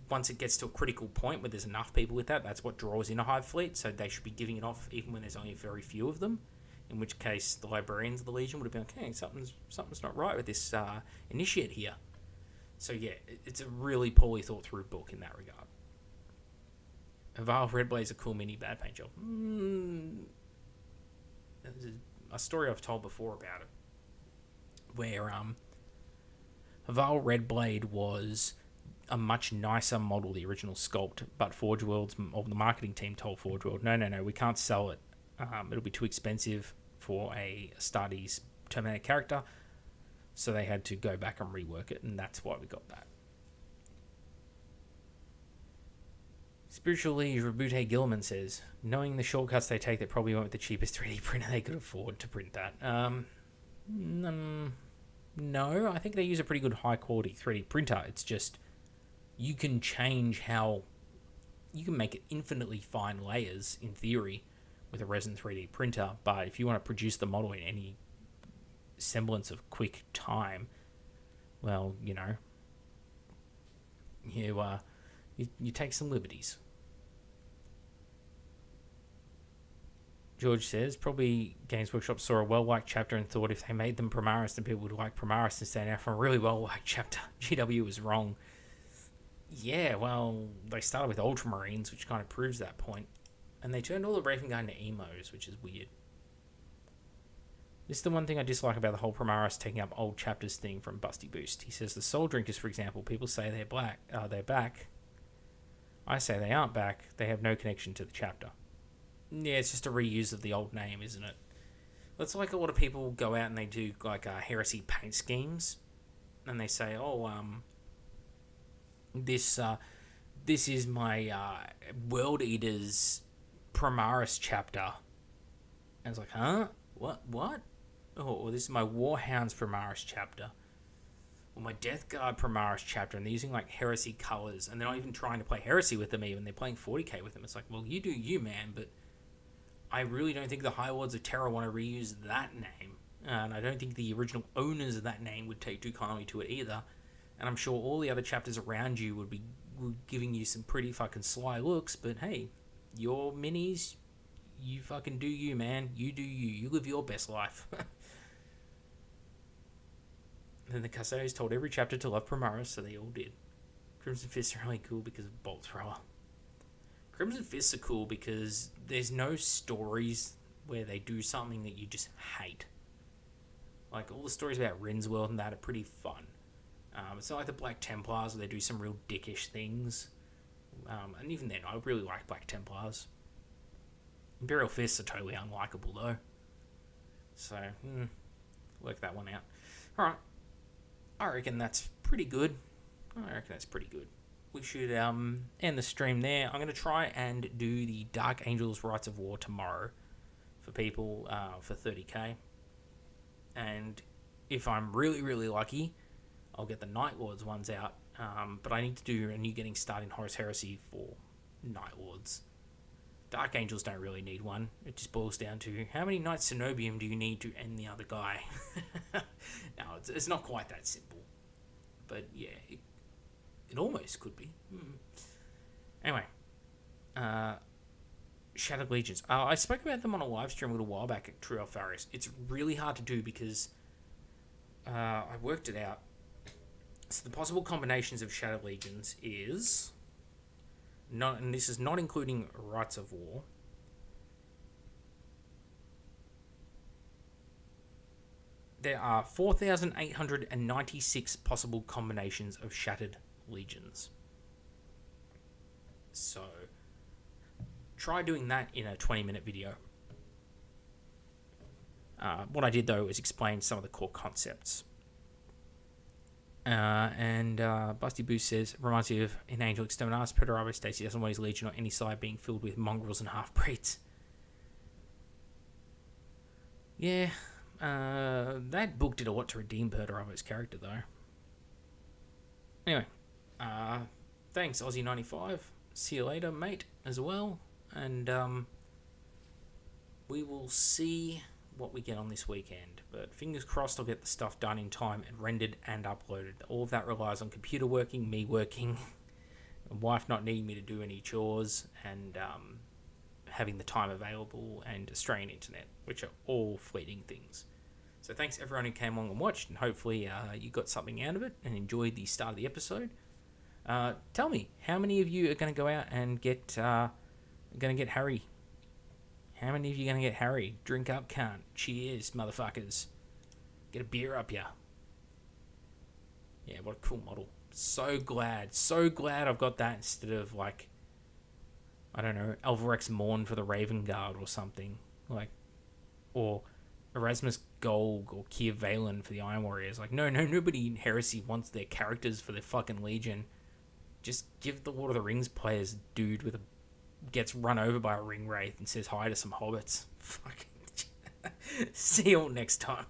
Once it gets to a critical point where there's enough people with that, that's what draws in a hive fleet, so they should be giving it off even when there's only very few of them, in which case the librarians of the Legion would have been like, hey, something's not right with this initiate here. So yeah, it's a really poorly thought through book in that regard. Aval Redblade's a cool mini bad paint job. There's a story I've told before about it, where Aval Redblade was a much nicer model, the original sculpt, but Forge World's, or the marketing team told Forge World, no, we can't sell it. It'll be too expensive for a Astartes Terminator character, so they had to go back and rework it, and that's why we got that. Spiritual Liege Rabute Gilman says, knowing the shortcuts they take, they probably went with the cheapest 3D printer they could afford to print that. No, I think they use a pretty good high quality 3D printer. It's just, you can change how, you can make it infinitely fine layers in theory with a resin 3D printer, but if you want to produce the model in any semblance of quick time, well, you take some liberties. George says, probably Games Workshop saw a well-liked chapter and thought if they made them Primaris, then people would like Primaris instead. Now from a really well-liked chapter, GW was wrong. Yeah, well, they started with Ultramarines, which kind of proves that point. And they turned all the Raven Guard into emos, which is weird. This is the one thing I dislike about the whole Primaris taking up old chapters thing from Busty Boost. He says the Soul Drinkers, for example, people say they're back. I say they aren't back. They have no connection to the chapter. Yeah, it's just a reuse of the old name, isn't it? It's like a lot of people go out and they do like Heresy paint schemes, and they say, this is my World Eaters Primaris chapter. And it's like, huh? What? Or this is my Warhounds Primaris chapter. Or my Death Guard Primaris chapter. And they're using like Heresy colours. And they're not even trying to play Heresy with them even. They're playing 40k with them. It's like, well, you do you, man. But I really don't think the High Lords of Terror want to reuse that name. And I don't think the original owners of that name would take too kindly to it either. And I'm sure all the other chapters around you would be giving you some pretty fucking sly looks. But hey, your minis, you fucking do you, man. You do you. You live your best life. Then the Custodians told every chapter to love Primaris, so they all did. Crimson Fists are only cool because of Bolt Thrower. Crimson Fists are cool because there's no stories where they do something that you just hate. Like, all the stories about Rinsworld and that are pretty fun. It's not like the Black Templars where they do some real dickish things. And even then, I really like Black Templars. Imperial Fists are totally unlikable, though. So, work that one out. Alright. I reckon that's pretty good. We should end the stream there. I'm going to try and do the Dark Angels Rights of War tomorrow for people for 30k. And if I'm really, really lucky, I'll get the Night Lords ones out. But I need to do a new Getting Started in Horus Heresy for Night Lords. Dark Angels don't really need one. It just boils down to how many Knights Cenobium do you need to end the other guy? No, it's not quite that simple. But yeah, it almost could be. Anyway, Shattered Legions. I spoke about them on a live stream a little while back at True Alpharius. It's really hard to do because I worked it out. So the possible combinations of Shattered Legions is... and this is not including Rights of War. There are 4,896 possible combinations of Shattered Legions. So, try doing that in a 20-minute video. What I did, though, is explain some of the core concepts. Busty Boost says, reminds me of in Angel Exterminatus, Perturabo states he doesn't want his legion on any side being filled with mongrels and half-breeds. Yeah, that book did a lot to redeem Perturabo's character, though. Anyway, thanks, Aussie95. See you later, mate, as well. And, we will see what we get on this weekend. But fingers crossed I'll get the stuff done in time and rendered and uploaded. All of that relies on computer working, me working, my wife not needing me to do any chores, and having the time available, and Australian internet, which are all fleeting things. So thanks everyone who came along and watched, and hopefully you got something out of it and enjoyed the start of the episode. Tell me, how many of you are going to go out and get Harry? How many of you are going to get Harry? Drink up, cunt. Cheers, motherfuckers. Get a beer up ya. Yeah, what a cool model. So glad I've got that instead of, like, I don't know, Alvarex Morn for the Raven Guard or something. Like, or Erasmus Golg or Kier Valen for the Iron Warriors. Like, no, nobody in Heresy wants their characters for their fucking Legion. Just give the Lord of the Rings players dude with a gets run over by a ring wraith and says hi to some hobbits. Fucking see you all next time.